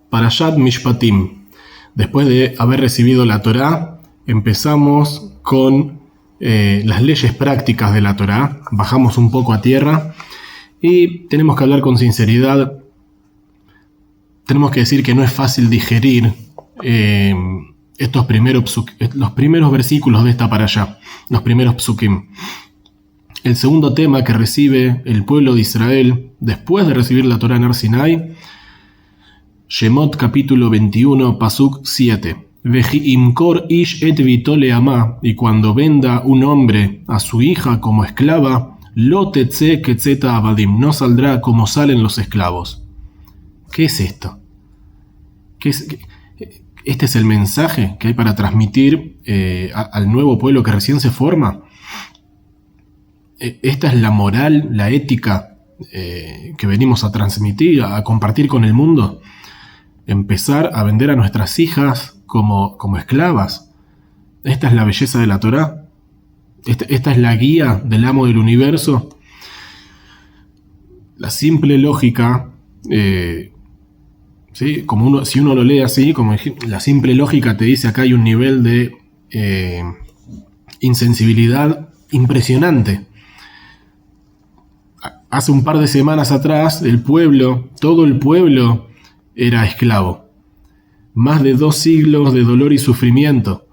Parashat Mishpatim. Después de haber recibido la Torá, empezamos con las leyes prácticas de la Torá. Bajamos un poco a tierra y tenemos que hablar con sinceridad. Tenemos que decir que no es fácil digerir los primeros versículos de esta parashá, los primeros psukim. El segundo tema que recibe el pueblo de Israel después de recibir la Torá en Har Sinai, Shemot capítulo 21, pasuk 7. Vejiimkor ish et vito leamá, y cuando venda un hombre a su hija como esclava, lo tetze ketzeta abadim, no saldrá como salen los esclavos. ¿Qué es esto? ¿Este es el mensaje que hay para transmitir al nuevo pueblo que recién se forma? Esta es la moral, la ética que venimos a transmitir, a compartir con el mundo. Empezar a vender a nuestras hijas como esclavas. Esta es la belleza de la Torá. Esta es la guía del amo del universo. La simple lógica, ¿sí? Si uno lo lee así, la simple lógica te dice acá hay un nivel de insensibilidad impresionante. Hace un par de semanas atrás, todo el pueblo era esclavo. Más de 2 siglos de dolor y sufrimiento.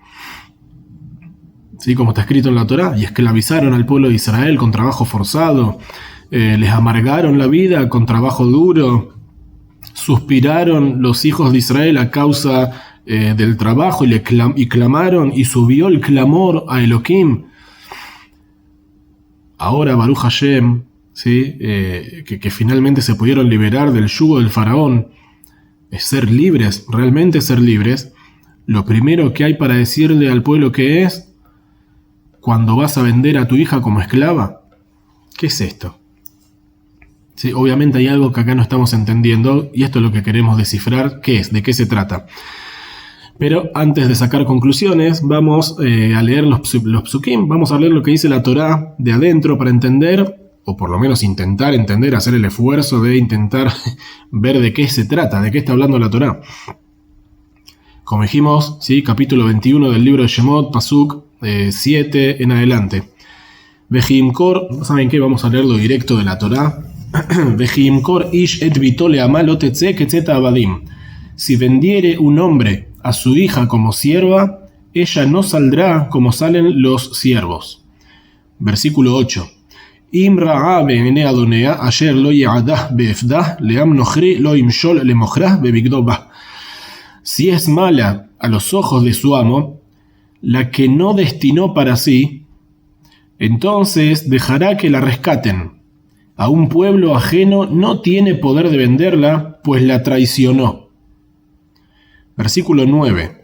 ¿Sí? Como está escrito en la Torá, y esclavizaron al pueblo de Israel con trabajo forzado, les amargaron la vida con trabajo duro, suspiraron los hijos de Israel a causa del trabajo y clamaron, y subió el clamor a Elohim. Ahora Baruch Hashem, ¿sí? Que finalmente se pudieron liberar del yugo del faraón, es ser libres, realmente ser libres. Lo primero que hay para decirle al pueblo que es, cuando vas a vender a tu hija como esclava, ¿qué es esto? Sí, obviamente hay algo que acá no estamos entendiendo y esto es lo que queremos descifrar, ¿qué es? ¿De qué se trata? Pero antes de sacar conclusiones, vamos a leer los psukim, vamos a leer lo que dice la Torá de adentro para entender, o por lo menos intentar entender, hacer el esfuerzo de intentar ver de qué se trata, de qué está hablando la Torá. Como dijimos, ¿sí? Capítulo 21 del libro de Shemot, pasuk 7 en adelante. Vejiimkor, ¿saben qué? Vamos a leerlo directo de la Torá. Vejiimkor ish et vito leamá lo tetze ketzeta abadim. Si vendiere un hombre a su hija como sierva, ella no saldrá como salen los siervos. Versículo 8. Im ra'a be'enei adonea asher lo ya'adah be'efdah leam nochri lo imshol lemochrah bebigdobah. Si es mala a los ojos de su amo, la que no destinó para sí, entonces dejará que la rescaten. A un pueblo ajeno no tiene poder de venderla, pues la traicionó. Versículo 9.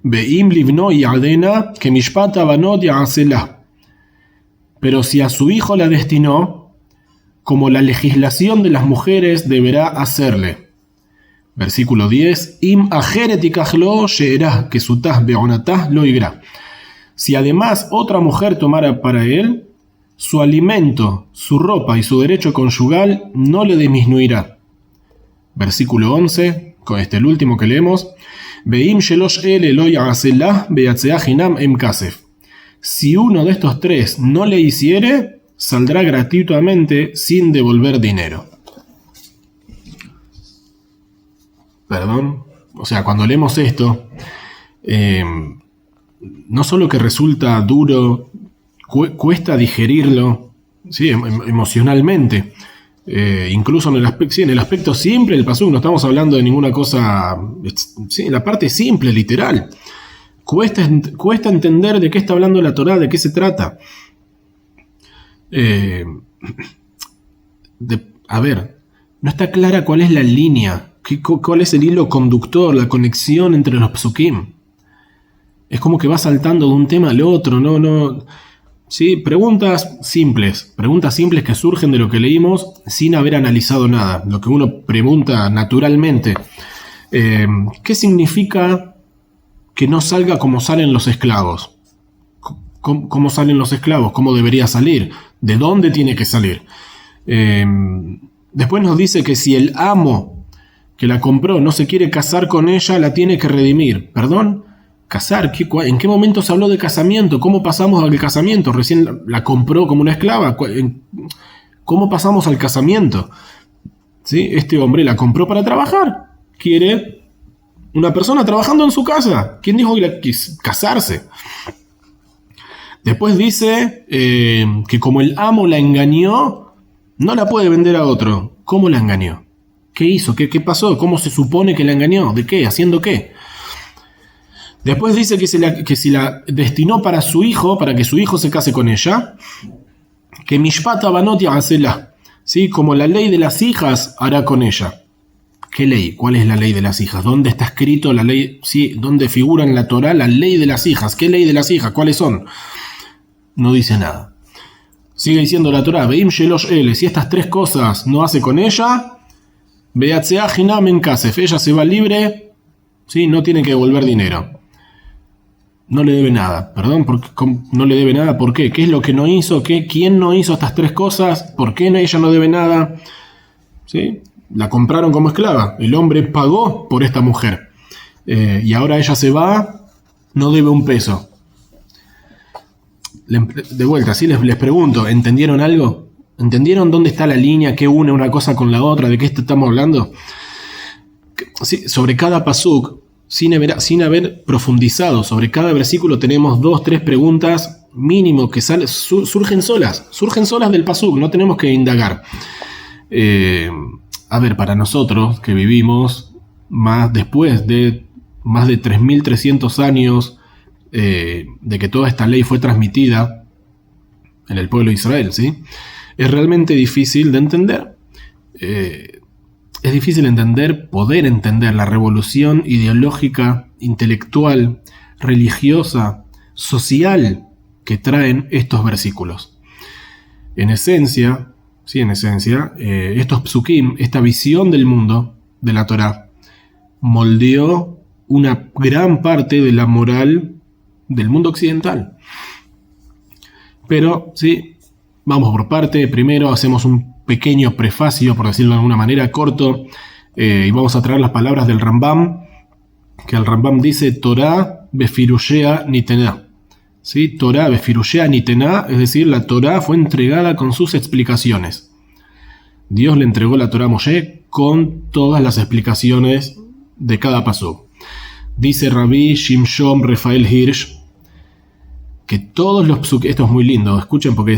Ve'im livno ya'adena que mishpat abanot ya'aselah. Pero si a su hijo la destinó, como la legislación de las mujeres deberá hacerle. Versículo 10. Im ajeret ikachlo she'erah kesutah be'onatah lo igra. Si además otra mujer tomara para él, su alimento, su ropa y su derecho conyugal no le disminuirá. Versículo 11, con el último que leemos. Ve'im shelosh ele lo ya'aselah be'yatzeah hinam em kasef. Si uno de estos 3 no le hiciere, saldrá gratuitamente sin devolver dinero. Perdón. O sea, cuando leemos esto, no solo que resulta duro, cuesta digerirlo, ¿sí? Emocionalmente. Incluso en el aspecto simple del pasuk, no estamos hablando de ninguna cosa, ¿sí? En la parte simple, literal. Cuesta entender de qué está hablando la Torá, de qué se trata. A ver, no está clara cuál es la línea, cuál es el hilo conductor, la conexión entre los psukim. Es como que va saltando de un tema al otro, no. Sí, preguntas simples que surgen de lo que leímos sin haber analizado nada. Lo que uno pregunta naturalmente. ¿Qué significa que no salga como salen los esclavos? ¿Cómo salen los esclavos? ¿Cómo debería salir? ¿De dónde tiene que salir? Después nos dice que si el amo que la compró, no se quiere casar con ella, la tiene que redimir. ¿Perdón? ¿Casar? ¿En qué momento se habló de casamiento? ¿Cómo pasamos al casamiento? Recién la compró como una esclava. ¿Cómo pasamos al casamiento? ¿Sí? Este hombre la compró para trabajar. Quiere una persona trabajando en su casa. ¿Quién dijo que casarse? Después dice que como el amo la engañó, no la puede vender a otro. ¿Cómo la engañó? ¿Qué hizo? ¿Qué pasó? ¿Cómo se supone que la engañó? ¿De qué? ¿Haciendo qué? Después dice que si la destinó para su hijo, para que su hijo se case con ella, que Mishpat Abanot Ya'asela, ¿sí? Como la ley de las hijas hará con ella. ¿Qué ley? ¿Cuál es la ley de las hijas? ¿Dónde está escrito la ley? ¿Sí? ¿Dónde figura en la Torá la ley de las hijas? ¿Qué ley de las hijas? ¿Cuáles son? No dice nada. Sigue diciendo la Torá, Veim Shelosh Ele, si estas tres cosas no hace con ella, Beatzea Hinam en Kasef, ella se va libre, ¿sí? No tiene que devolver dinero. No le debe nada, perdón, no le debe nada, ¿por qué? ¿Qué es lo que no hizo? ¿Quién no hizo estas tres cosas? ¿Por qué ella no debe nada? ¿Sí? La compraron como esclava, el hombre pagó por esta mujer, y ahora ella se va, no debe un peso. De vuelta, sí les pregunto, ¿entendieron algo? ¿Entendieron dónde está la línea que une una cosa con la otra? ¿De qué estamos hablando? Sí, sobre cada pasuk, sin haber profundizado sobre cada versículo, tenemos 2, 3 preguntas mínimo que surgen solas del pasuk, no tenemos que indagar. A ver, para nosotros que vivimos después de más de 3.300 años de que toda esta ley fue transmitida en el pueblo de Israel, ¿sí? Es realmente difícil de entender. Es difícil poder entender la revolución ideológica, intelectual, religiosa, social que traen estos versículos. En esencia, estos psukim, esta visión del mundo de la Torá, moldeó una gran parte de la moral del mundo occidental. Pero, sí, vamos por parte. Primero hacemos un pequeño prefacio, por decirlo de alguna manera, corto, y vamos a traer las palabras del Rambam, que el Rambam dice Torah befirushea nitená. ¿Sí? Torah befirushea nitená, es decir, la Torah fue entregada con sus explicaciones. Dios le entregó la Torah a Moshe con todas las explicaciones de cada pasú. Dice Rabbi Shimshon Rafael Hirsch que todos los psukim, esto es muy lindo, escuchen porque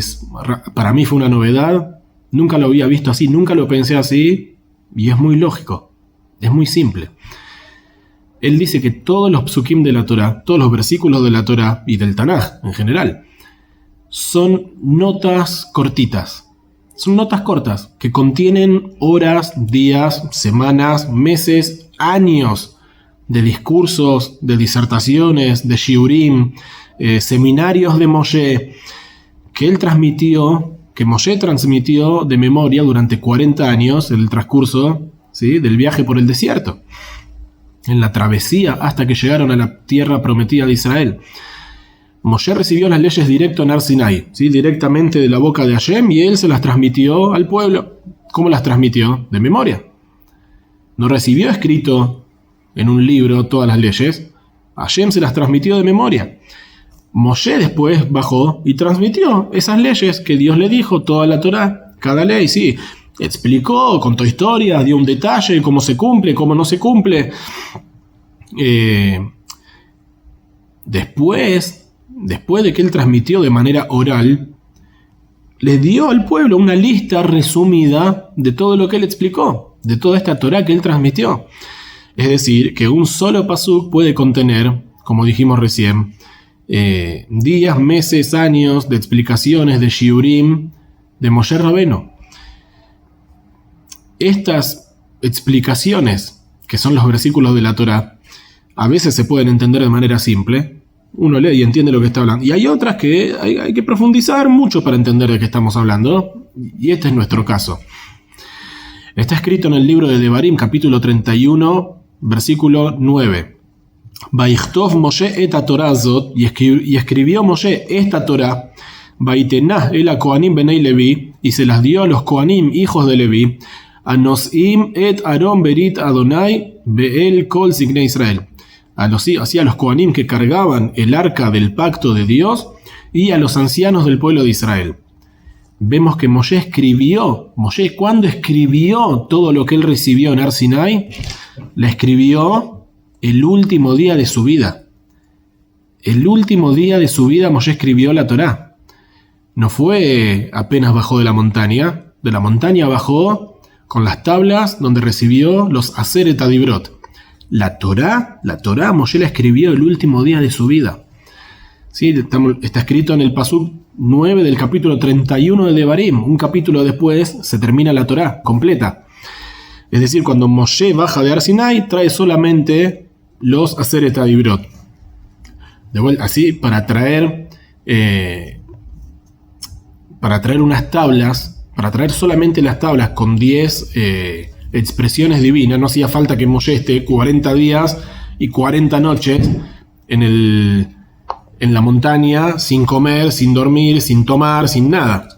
para mí fue una novedad. Nunca lo había visto así, nunca lo pensé así, y es muy lógico, es muy simple. Él dice que todos los psukim de la Torá, todos los versículos de la Torá y del Tanaj en general, son notas cortitas. Son notas cortas que contienen horas, días, semanas, meses, años de discursos, de disertaciones, de shiurim, seminarios de Moshe, que Moshe transmitió de memoria durante 40 años en el transcurso, ¿sí?, del viaje por el desierto, en la travesía hasta que llegaron a la tierra prometida de Israel. Moshe recibió las leyes directo en Har Sinai, ¿sí?, directamente de la boca de Hashem, y él se las transmitió al pueblo. ¿Cómo las transmitió? De memoria. No recibió escrito en un libro todas las leyes, Hashem se las transmitió de memoria. Moshe después bajó y transmitió esas leyes que Dios le dijo, toda la Torá, cada ley, sí. Explicó, contó historias, dio un detalle, cómo se cumple, cómo no se cumple. Después de que él transmitió de manera oral, le dio al pueblo una lista resumida de todo lo que él explicó, de toda esta Torá que él transmitió. Es decir, que un solo pasuk puede contener, como dijimos recién, días, meses, años de explicaciones de shiurim de Moshe Rabbeinu. Estas explicaciones, que son los versículos de la Torá, a veces se pueden entender de manera simple. Uno lee y entiende lo que está hablando. Y hay otras que hay que profundizar mucho para entender de qué estamos hablando. Y este es nuestro caso. Está escrito en el libro de Devarim, capítulo 31, versículo 9. Vaichtov Moshe et Torah azot, y escribió Moshe esta Torah, Vaitenah el Kohanim benei Levi, y se las dio a los Kohanim, hijos de Levi, Anosim et Aarón berit Adonai be'el kol ziknei Israel. Así a los Kohanim que cargaban el arca del pacto de Dios y a los ancianos del pueblo de Israel. Vemos que Moshe escribió. Moshe, ¿cuándo escribió todo lo que él recibió en Har Sinai? La escribió el último día de su vida. El último día de su vida Moshe escribió la Torá. No fue apenas bajó de la montaña. De la montaña bajó con las tablas donde recibió los Aseret Adibrot. La Torá, Moshe la escribió el último día de su vida. ¿Sí? Está escrito en el Pasuk 9 del capítulo 31 de Devarim. Un capítulo después se termina la Torá completa. Es decir, cuando Moshe baja de Har Sinai, trae solamente los Aseret Adibrot. De vuelta, así, para traer unas tablas, para traer solamente las tablas con 10 expresiones divinas, no hacía falta que Moshe esté 40 días y 40 noches en la montaña, sin comer, sin dormir, sin tomar, sin nada.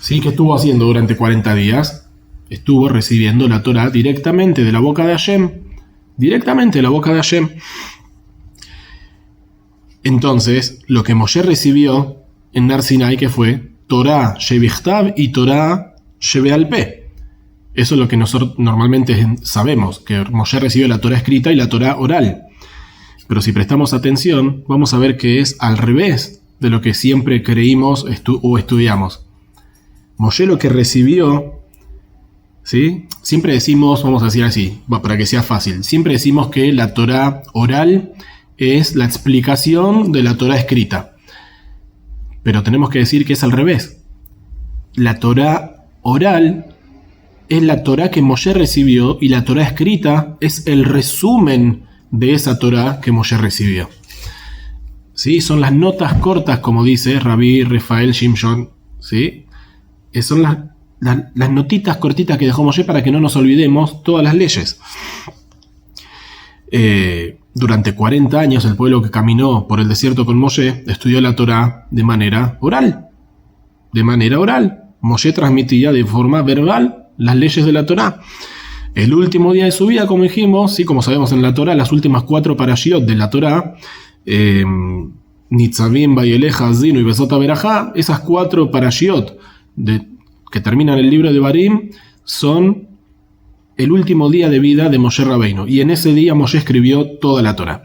¿Sí? ¿Qué estuvo haciendo durante 40 días? Estuvo recibiendo la Torá directamente de la boca de Hashem. Directamente de la boca de Hashem. Entonces, lo que Moshe recibió en Har Sinai, que fue Torá Shebichtav y Torá Shebeal Peh. Eso es lo que nosotros normalmente sabemos, que Moshe recibió la Torá escrita y la Torá oral. Pero si prestamos atención, vamos a ver que es al revés de lo que siempre creímos o estudiamos. Moshe lo que recibió, ¿sí? Siempre decimos, vamos a decir así, para que sea fácil, siempre decimos que la Torá oral es la explicación de la Torá escrita. Pero tenemos que decir que es al revés. La Torá oral es la Torá que Moshe recibió y la Torá escrita es el resumen de esa Torá que Moshe recibió. ¿Sí? Son las notas cortas, como dice Rabbi Rafael Shimshon. ¿Sí? Son las notitas cortitas que dejó Moshe para que no nos olvidemos todas las leyes. Durante 40 años el pueblo que caminó por el desierto con Moshe estudió la Torá de manera oral. De manera oral. Moshe transmitía de forma verbal las leyes de la Torá. El último día de su vida, como dijimos, sí, como sabemos en la Torá, las últimas 4 parashiot de la Torá, Nitzavim, Vayeleja, Azinu y Besot Berajá, esas 4 parashiot que terminan el libro de Devarim son el último día de vida de Moshe Rabbeinu, y en ese día Moshe escribió toda la Torá.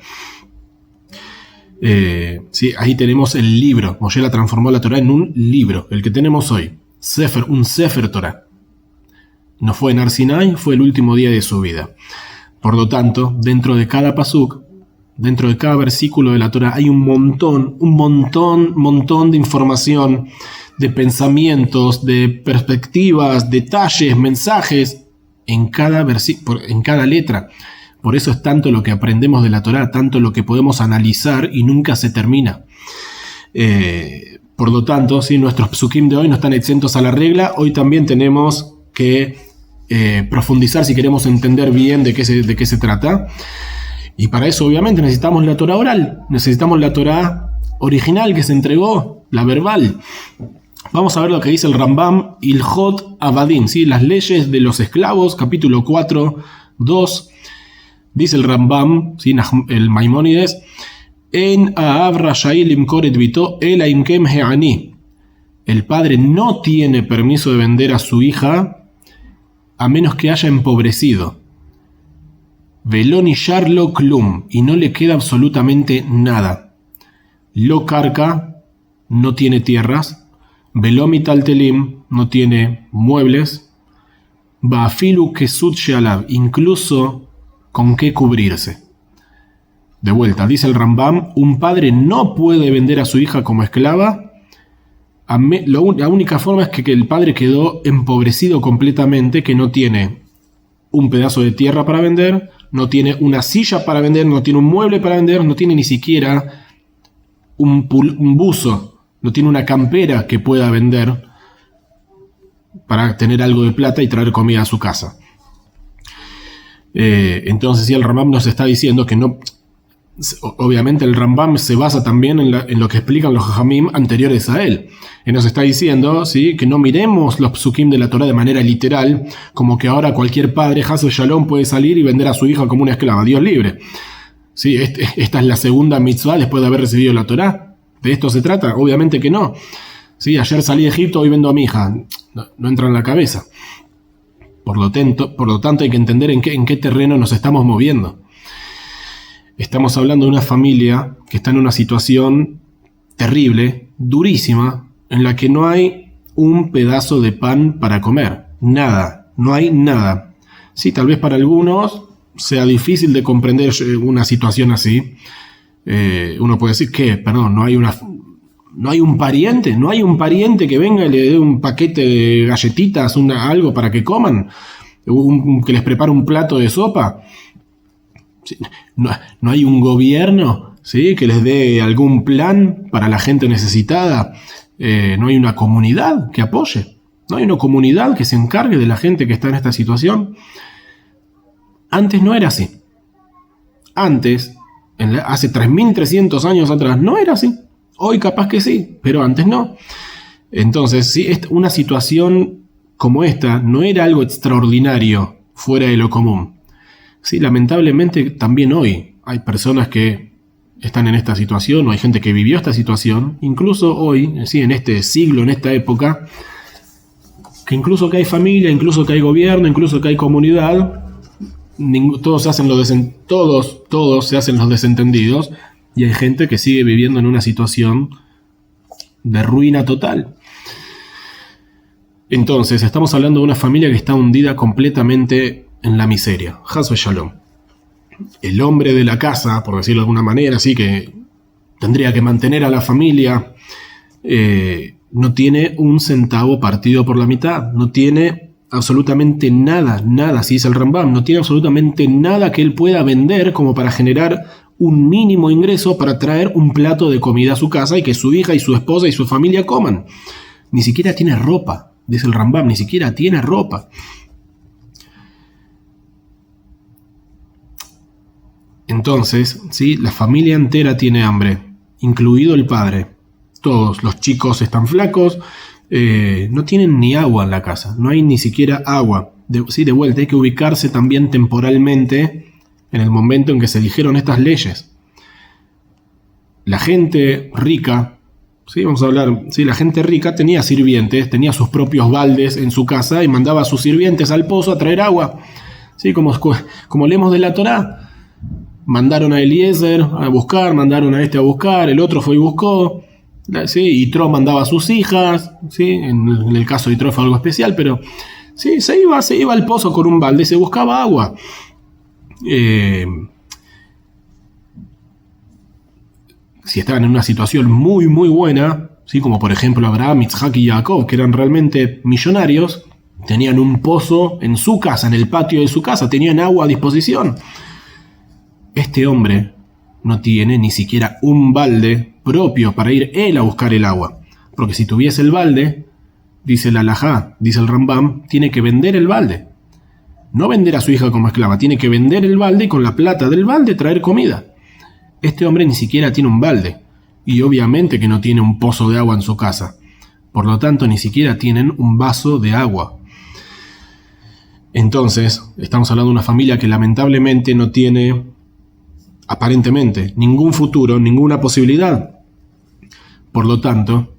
Sí, ahí tenemos el libro. Moshe la transformó la Torá en un libro, el que tenemos hoy, un Sefer Torá. No fue en Har Sinai, fue el último día de su vida. Por lo tanto, dentro de cada pasuk, dentro de cada versículo de la Torá, hay un montón de información, de pensamientos, de perspectivas, detalles, mensajes en cada letra. Por eso es tanto lo que aprendemos de la Torá, tanto lo que podemos analizar y nunca se termina. Por lo tanto, si nuestros psukim de hoy no están exentos a la regla, hoy también tenemos que profundizar si queremos entender bien de qué se trata. Y para eso obviamente necesitamos la Torá oral, necesitamos la Torá original que se entregó, la verbal. Vamos a ver lo que dice el Rambam Ilhot Avadim, ¿sí? Las leyes de los esclavos, capítulo 4, 2. Dice el Rambam, ¿sí? El Maimónides, En Aav Rashai limkor et bito ela imkem he'ani. El padre no tiene permiso de vender a su hija a menos que haya empobrecido. Veloni Sharlo Klum, y no le queda absolutamente nada. Lo Karka, no tiene tierras. Velomi Taltelim, no tiene muebles. Baafilu Kesut Shealav, incluso con qué cubrirse. De vuelta, dice el Rambam, un padre no puede vender a su hija como esclava. La única forma es que el padre quedó empobrecido completamente, que no tiene un pedazo de tierra para vender, no tiene una silla para vender, no tiene un mueble para vender, no tiene ni siquiera un buzo, no tiene una campera que pueda vender para tener algo de plata y traer comida a su casa. Entonces, sí, el Rambam nos está diciendo que no, Obviamente el Rambam se basa también en lo que explican los Jajamim anteriores a él. Él nos está diciendo, ¿sí?, que no miremos los psukim de la Torah de manera literal, como que ahora cualquier padre, Haz Shalom, puede salir y vender a su hija como una esclava. Dios libre. ¿Sí? Esta es la segunda mitzvah después de haber recibido la Torah. ¿De esto se trata? Obviamente que no. ¿Sí? Ayer salí de Egipto, hoy vendo a mi hija. No entra en la cabeza. Por lo tanto hay que entender en qué terreno nos estamos moviendo. Estamos hablando de una familia que está en una situación terrible, durísima, en la que no hay un pedazo de pan para comer. Nada, no hay nada. Sí, tal vez para algunos sea difícil de comprender una situación así. Uno puede decir que, perdón, no hay un pariente que venga y le dé un paquete de galletitas, algo para que coman, que les prepare un plato de sopa. No hay un gobierno, ¿sí?, que les dé algún plan para la gente necesitada. No hay una comunidad que apoye. No hay una comunidad que se encargue de la gente que está en esta situación. Antes no era así. Antes, hace 3.300 años atrás, no era así. Hoy capaz que sí, pero antes no. Entonces, sí, una situación como esta no era algo extraordinario, fuera de lo común. Sí, lamentablemente también hoy hay personas que están en esta situación, o hay gente que vivió esta situación, incluso hoy, sí, en este siglo, en esta época, que incluso que hay familia, incluso que hay gobierno, incluso que hay comunidad, todos se hacen los desentendidos, y hay gente que sigue viviendo en una situación de ruina total. Entonces, estamos hablando de una familia que está hundida completamente en la miseria. Haz Shalom. El hombre de la casa, por decirlo de alguna manera, así que tendría que mantener a la familia, no tiene un centavo partido por la mitad, no tiene absolutamente nada, así dice el Rambam, no tiene absolutamente nada que él pueda vender como para generar un mínimo ingreso para traer un plato de comida a su casa y que su hija y su esposa y su familia coman. Ni siquiera tiene ropa, dice el Rambam, ni siquiera tiene ropa. Entonces, ¿sí?, la familia entera tiene hambre, incluido el padre. Todos los chicos están flacos, no tienen ni agua en la casa, no hay ni siquiera agua. De vuelta, hay que ubicarse también temporalmente en el momento en que se dijeron estas leyes. La gente rica, ¿sí?, vamos a hablar, ¿sí?, la gente rica tenía sirvientes, tenía sus propios baldes en su casa y mandaba a sus sirvientes al pozo a traer agua. ¿Sí?, como leemos de la Torá. Mandaron a Eliezer a buscar, mandaron a este a buscar, el otro fue y buscó. ¿Sí? Yitro mandaba a sus hijas, ¿sí?, en el caso de Yitro fue algo especial, pero sí, se iba al pozo con un balde, se buscaba agua. Si estaban en una situación muy, muy buena, ¿sí?, como por ejemplo Abraham, Isaac y Jacob, que eran realmente millonarios, tenían un pozo en su casa, en el patio de su casa, tenían agua a disposición. Este hombre no tiene ni siquiera un balde propio para ir él a buscar el agua. Porque si tuviese el balde, dice el Halajá, dice el Rambam, tiene que vender el balde. No vender a su hija como esclava, tiene que vender el balde y con la plata del balde traer comida. Este hombre ni siquiera tiene un balde. Y obviamente que no tiene un pozo de agua en su casa. Por lo tanto, ni siquiera tienen un vaso de agua. Entonces, estamos hablando de una familia que lamentablemente no tiene, aparentemente, ningún futuro, ninguna posibilidad. Por lo tanto,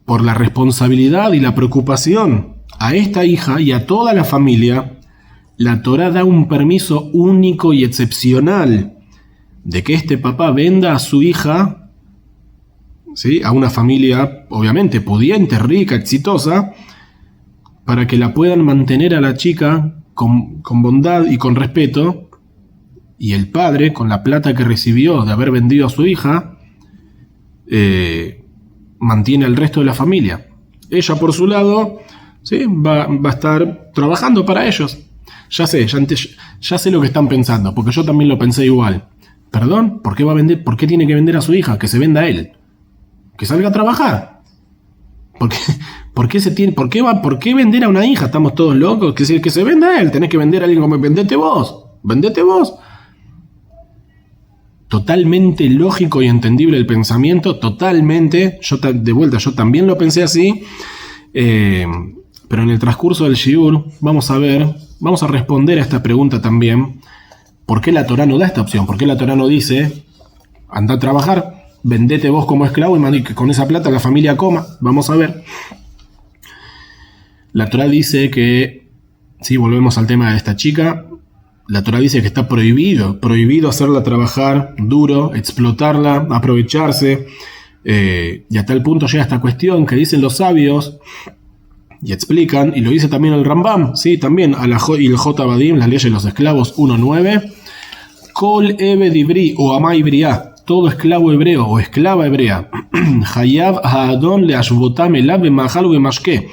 por la responsabilidad y la preocupación a esta hija y a toda la familia, la Torá da un permiso único y excepcional de que este papá venda a su hija, ¿sí?, a una familia, obviamente, pudiente, rica, exitosa, para que la puedan mantener a la chica con bondad y con respeto. Y el padre, con la plata que recibió de haber vendido a su hija, mantiene al resto de la familia. Ella, por su lado, ¿sí?, va a estar trabajando para ellos. Ya sé lo que están pensando, porque yo también lo pensé igual. ¿Perdón? ¿Por qué va a vender? ¿Por qué tiene que vender a su hija? Que se venda a él. Que salga a trabajar. ¿Por qué vender a una hija? ¿Estamos todos locos? Que se venda a él. Tenés que vender a alguien como vendete vos. Vendete vos. totalmente lógico y entendible el pensamiento, totalmente, yo también lo pensé así, pero en el transcurso del shiur vamos a responder a esta pregunta también. ¿Por qué la Torá no da esta opción? ¿Por qué la Torá no dice, anda a trabajar, vendete vos como esclavo y que con esa plata la familia coma? Vamos a ver. La Torá dice que, si volvemos al tema de esta chica, la Torá dice que está prohibido hacerla trabajar duro, explotarla, aprovecharse, y a tal punto llega esta cuestión que dicen los sabios, y explican, y lo dice también el Rambam, ¿sí? También y el J. Badim, las leyes de los esclavos 1.9, Kol Ebed Ibri o Amá Ibriá, todo esclavo hebreo o esclava hebrea, Hayav Ha'adon Leashvotam Elav Bemahal Bemashke,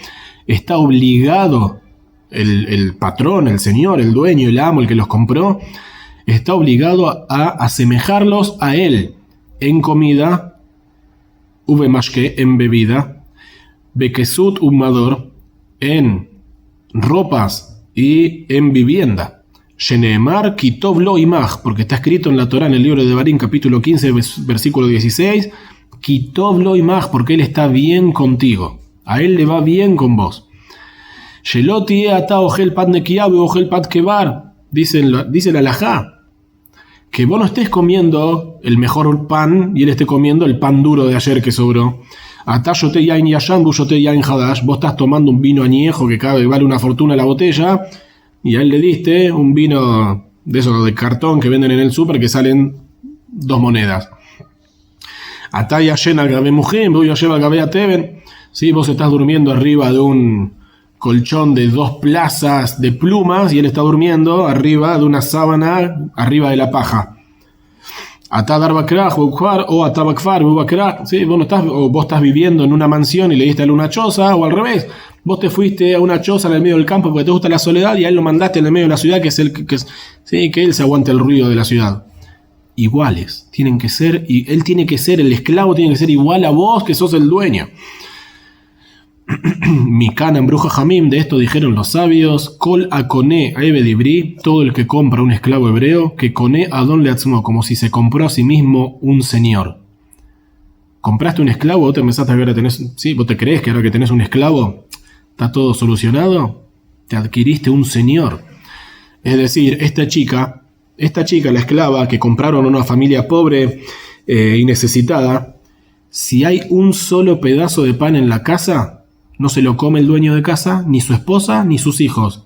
está obligado el patrón, el señor, el dueño, el amo, el que los compró, está obligado a asemejarlos a él en comida, Ubemashke, en bebida, Bekesut Umador, en ropas y en vivienda. Sheneemar Kitov Lo Imach, porque está escrito en la Torá, en el libro de Devarim, capítulo 15, versículo 16, Kitov Lo Imach, porque él está bien contigo, a él le va bien con vos. Sheloti ata ojel pat nekiab y ojel pat kebar, dice la halajá, que vos no estés comiendo el mejor pan y él esté comiendo el pan duro de ayer que sobró. Ata yote yain yashan bu yote yain hadash, vos estás tomando un vino añejo que vale una fortuna la botella, y a él le diste un vino de esos de cartón que venden en el súper que salen 2 monedas. Ata yashen al gabe mujem, vos yashem al gabe ateben, ¿sí? Vos estás durmiendo arriba de un colchón de 2 plazas de plumas y él está durmiendo arriba de una sábana, arriba de la paja. Atadar Bakrar o Atabakfar, ¿sí? Vos estás viviendo en una mansión y le diste a él una choza, o al revés, vos te fuiste a una choza en el medio del campo porque te gusta la soledad y a él lo mandaste en el medio de la ciudad, que él se aguante el ruido de la ciudad. Iguales, tienen que ser, y él tiene que ser, el esclavo tiene que ser igual a vos que sos el dueño. Mikana en Bruja Jamim, de esto dijeron los sabios, Kol Akone Ebed Ibri, todo el que compra un esclavo hebreo, que Kone Adon Leatzmo, como si se compró a sí mismo un señor. ¿Compraste un esclavo? ¿Vos te pensaste que ahora tenés, sí, vos te creés que ahora que tenés un esclavo está todo solucionado? Te adquiriste un señor. Es decir, esta chica, la esclava que compraron a una familia pobre y necesitada, si hay un solo pedazo de pan en la casa, no se lo come el dueño de casa, ni su esposa, ni sus hijos.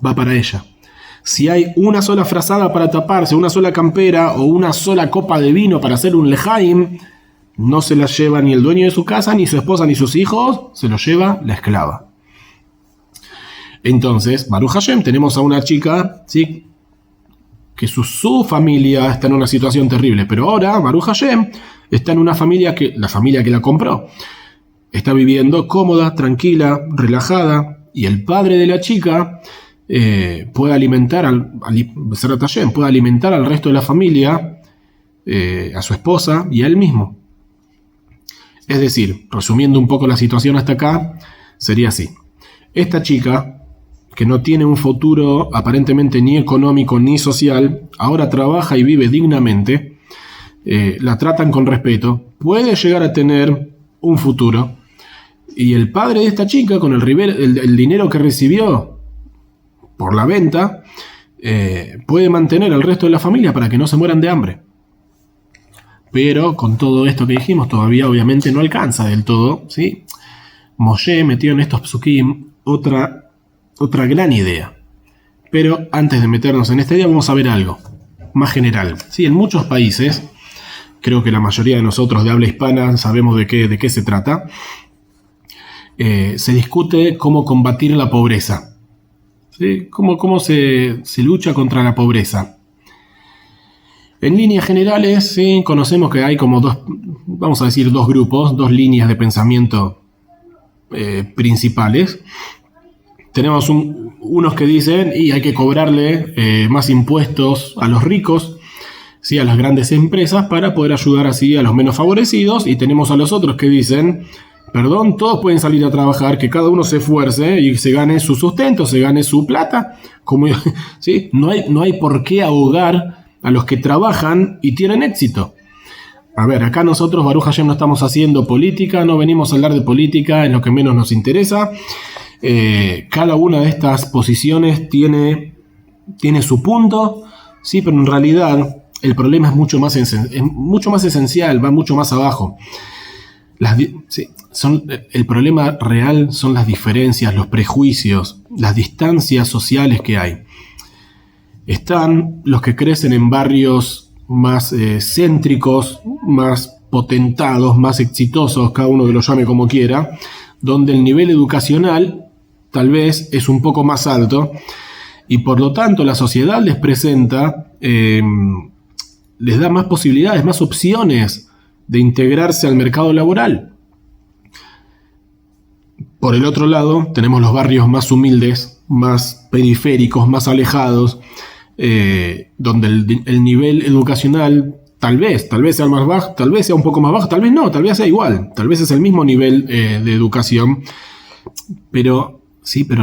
Va para ella. Si hay una sola frazada para taparse, una sola campera o una sola copa de vino para hacer un lejaim, no se la lleva ni el dueño de su casa, ni su esposa, ni sus hijos, se lo lleva la esclava. Entonces, Baruch Hashem, tenemos a una chica, ¿sí?, que su familia está en una situación terrible, pero ahora, Baruch Hashem, está en una familia la familia que la compró, está viviendo cómoda, tranquila, relajada, y el padre de la chica puede alimentar al resto de la familia, a su esposa y a él mismo. Es decir, resumiendo un poco la situación hasta acá, sería así. Esta chica, que no tiene un futuro aparentemente ni económico ni social, ahora trabaja y vive dignamente, la tratan con respeto, puede llegar a tener un futuro, y el padre de esta chica, con el dinero que recibió por la venta, puede mantener al resto de la familia para que no se mueran de hambre. Pero con todo esto que dijimos, todavía obviamente no alcanza del todo, ¿sí? Moshe metió en estos psukim otra gran idea. Pero antes de meternos en esta idea, vamos a ver algo más general. ¿Sí? En muchos países, creo que la mayoría de nosotros de habla hispana sabemos de qué se trata, se discute cómo combatir la pobreza. ¿Sí? ¿Cómo se lucha contra la pobreza? En líneas generales, ¿sí?, conocemos que hay como dos grupos, 2 líneas de pensamiento principales. Tenemos unos que dicen, y hay que cobrarle más impuestos a los ricos, ¿sí?, a las grandes empresas, para poder ayudar así a los menos favorecidos. Y tenemos a los otros que dicen, perdón, todos pueden salir a trabajar, que cada uno se esfuerce y se gane su sustento, se gane su plata. ¿Sí? No hay por qué ahogar a los que trabajan y tienen éxito. A ver, acá nosotros, Baruch Hashem, no estamos haciendo política, no venimos a hablar de política, es lo que menos nos interesa. Cada una de estas posiciones tiene su punto, sí, pero en realidad el problema es mucho más esencial, va mucho más abajo. El problema real son las diferencias, los prejuicios, las distancias sociales que hay. Están los que crecen en barrios más céntricos, más potentados, más exitosos, cada uno que lo llame como quiera, donde el nivel educacional tal vez es un poco más alto y por lo tanto la sociedad les presenta, les da más posibilidades, más opciones de integrarse al mercado laboral. Por el otro lado, tenemos los barrios más humildes, más periféricos, más alejados, donde el nivel educacional tal vez sea más bajo, tal vez sea un poco más bajo, tal vez no, tal vez sea igual, tal vez es el mismo nivel de educación, pero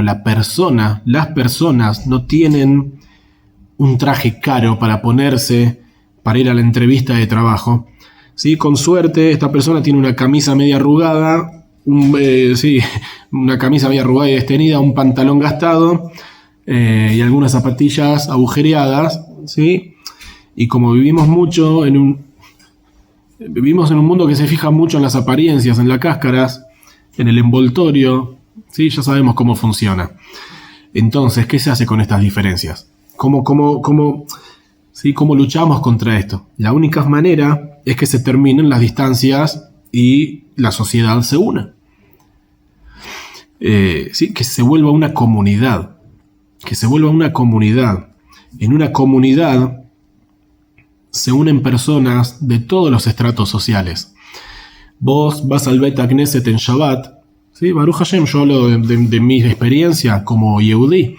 las personas no tienen un traje caro para ponerse, para ir a la entrevista de trabajo. ¿Sí? Con suerte, esta persona tiene una camisa media arrugada, una camisa media arrugada y destenida, un pantalón gastado y algunas zapatillas agujereadas, ¿sí? Y como vivimos en un mundo que se fija mucho en las apariencias, en las cáscaras, en el envoltorio, ¿sí? Ya sabemos cómo funciona. Entonces, ¿qué se hace con estas diferencias? ¿Cómo luchamos contra esto? La única manera es que se terminen las distancias y la sociedad se una. Que se vuelva una comunidad. En una comunidad se unen personas de todos los estratos sociales. Vos vas al Bet Knesset en Shabbat, ¿sí? Baruch Hashem, yo hablo de mi experiencia como Yehudí.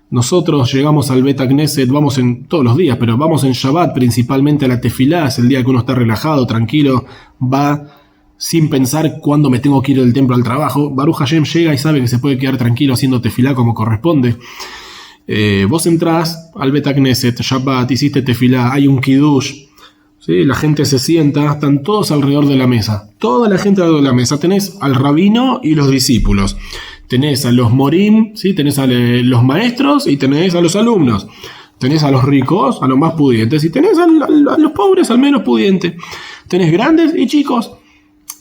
Nosotros llegamos al Bet Knesset, vamos todos los días, pero vamos en Shabbat principalmente a la tefilá, es el día que uno está relajado, tranquilo, va sin pensar cuándo me tengo que ir del templo al trabajo. Baruch Hashem llega y sabe que se puede quedar tranquilo haciendo tefilá como corresponde. Vos entrás al Bet Knesset, Shabbat, hiciste tefilá, hay un kiddush, ¿sí? La gente se sienta, están todos alrededor de la mesa. Toda la gente alrededor de la mesa. Tenés al rabino y los discípulos. Tenés a los morim, ¿sí? Tenés a los maestros y tenés a los alumnos. Tenés a los ricos, a los más pudientes, y tenés a los pobres, al menos pudientes. Tenés grandes y chicos.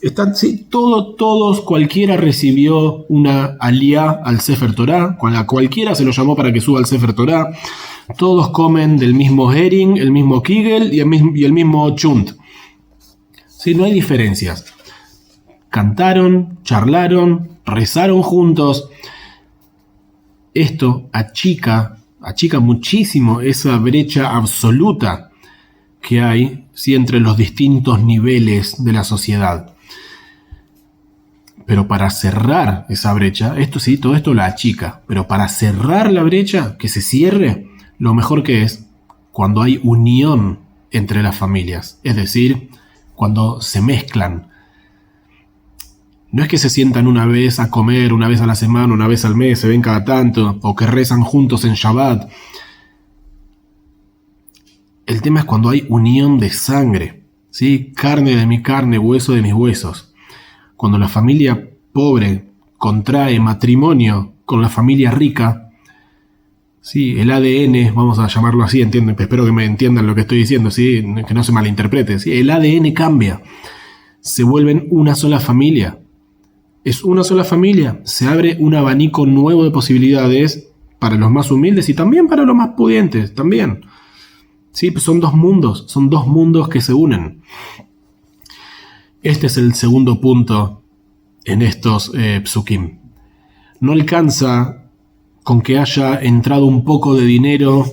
Están, sí, todos, cualquiera recibió una aliyá al Sefer Torah, a cualquiera se lo llamó para que suba al Sefer Torah. Todos comen del mismo herring, el mismo kigel y el mismo chunt. ¿Sí? No hay diferencias. Cantaron, charlaron, rezaron juntos. Esto achica muchísimo esa brecha absoluta que hay, ¿sí? Entre los distintos niveles de la sociedad. Pero para cerrar esa brecha, todo esto la achica, pero para cerrar la brecha, que se cierre, lo mejor que es cuando hay unión entre las familias, es decir, cuando se mezclan. No es que se sientan una vez a comer, una vez a la semana, una vez al mes, se ven cada tanto, o que rezan juntos en Shabbat. El tema es cuando hay unión de sangre, ¿sí? Carne de mi carne, hueso de mis huesos. Cuando la familia pobre contrae matrimonio con la familia rica, sí, el ADN, vamos a llamarlo así, espero que me entiendan lo que estoy diciendo, ¿sí? Que no se malinterprete, ¿sí? El ADN cambia, se vuelven una sola familia. Es una sola familia, se abre un abanico nuevo de posibilidades para los más humildes y también para los más pudientes, también. Sí, pues son dos mundos que se unen. Este es el segundo punto en estos psukim. No alcanza con que haya entrado un poco de dinero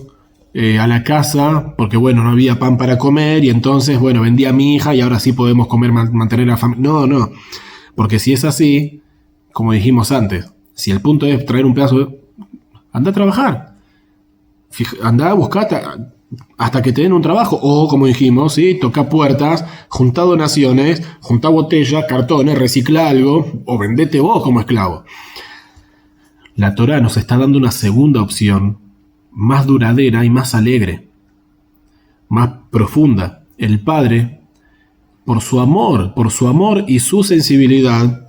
a la casa, porque bueno, no había pan para comer y entonces, bueno, vendí a mi hija y ahora sí podemos comer, mantener a la familia. No, porque si es así, como dijimos antes, si el punto es traer un pedazo anda a trabajar, anda a buscar hasta que te den un trabajo, o como dijimos, ¿sí? Toca puertas, junta donaciones, junta botellas, cartones, recicla algo, o vendete vos como esclavo. La Torá nos está dando una segunda opción, más duradera y más alegre. más profunda. El padre, por su amor y su sensibilidad,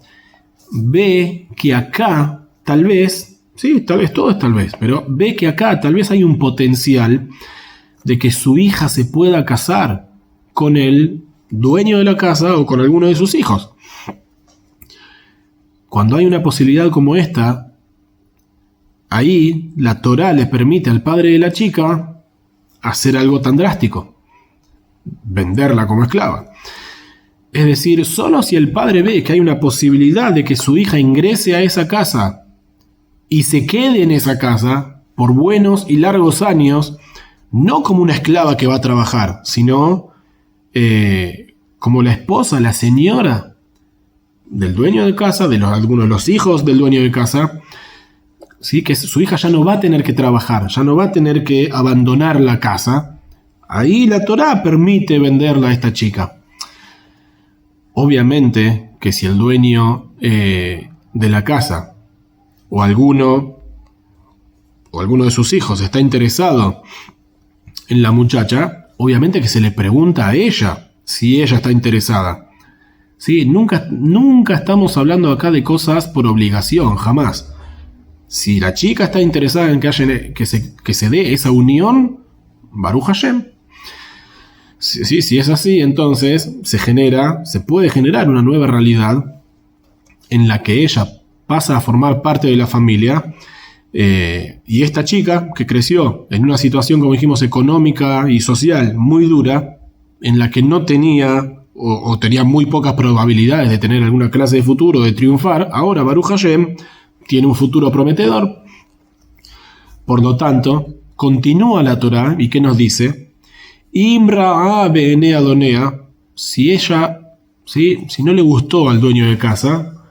ve que acá, tal vez todo es tal vez, pero ve que acá tal vez hay un potencial de que su hija se pueda casar con el dueño de la casa o con alguno de sus hijos. Cuando hay una posibilidad como esta, ahí la Torá le permite al padre de la chica hacer algo tan drástico: venderla como esclava. Es decir, solo si el padre ve que hay una posibilidad de que su hija ingrese a esa casa y se quede en esa casa por buenos y largos años, no como una esclava que va a trabajar, sino como la esposa, la señora del dueño de casa, de algunos de los hijos del dueño de casa, ¿sí? Que su hija ya no va a tener que trabajar, ya no va a tener que abandonar la casa. Ahí la Torá permite venderla a esta chica. Obviamente que si el dueño de la casa o alguno de sus hijos está interesado en la muchacha, obviamente que se le pregunta a ella si ella está interesada. ¿Sí? Nunca estamos hablando acá de cosas por obligación, jamás. Si la chica está interesada en que se dé esa unión, Baruch Hashem. Si es así, entonces se puede generar una nueva realidad en la que ella pasa a formar parte de la familia, y esta chica que creció en una situación, como dijimos, económica y social muy dura, en la que no tenía o tenía muy pocas probabilidades de tener alguna clase de futuro, de triunfar, ahora Baruch Hashem tiene un futuro prometedor. Por lo tanto, continúa la Torá, y ¿qué nos dice? Imra bene adonea, si no le gustó al dueño de casa,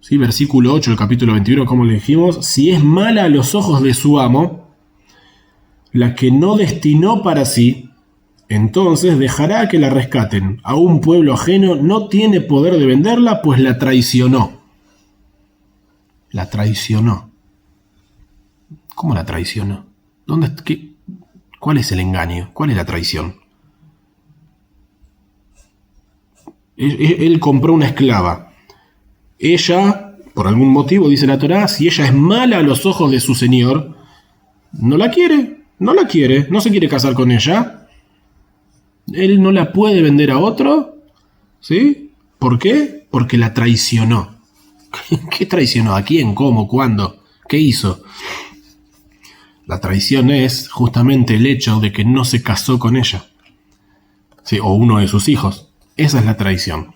¿sí? Versículo 8 del capítulo 21, como le dijimos, si es mala a los ojos de su amo, la que no destinó para sí, entonces dejará que la rescaten. A un pueblo ajeno no tiene poder de venderla, pues la traicionó. La traicionó. ¿Cómo la traicionó? ¿Cuál es el engaño? ¿Cuál es la traición? Él compró una esclava. Ella, por algún motivo, dice la Torá, si ella es mala a los ojos de su señor, no la quiere, no se quiere casar con ella. Él no la puede vender a otro, ¿sí? ¿Por qué? Porque la traicionó. ¿Qué traicionó? ¿A quién? ¿Cómo? ¿Cuándo? ¿Qué hizo? La traición es justamente el hecho de que no se casó con ella, ¿sí? O uno de sus hijos. Esa es la traición.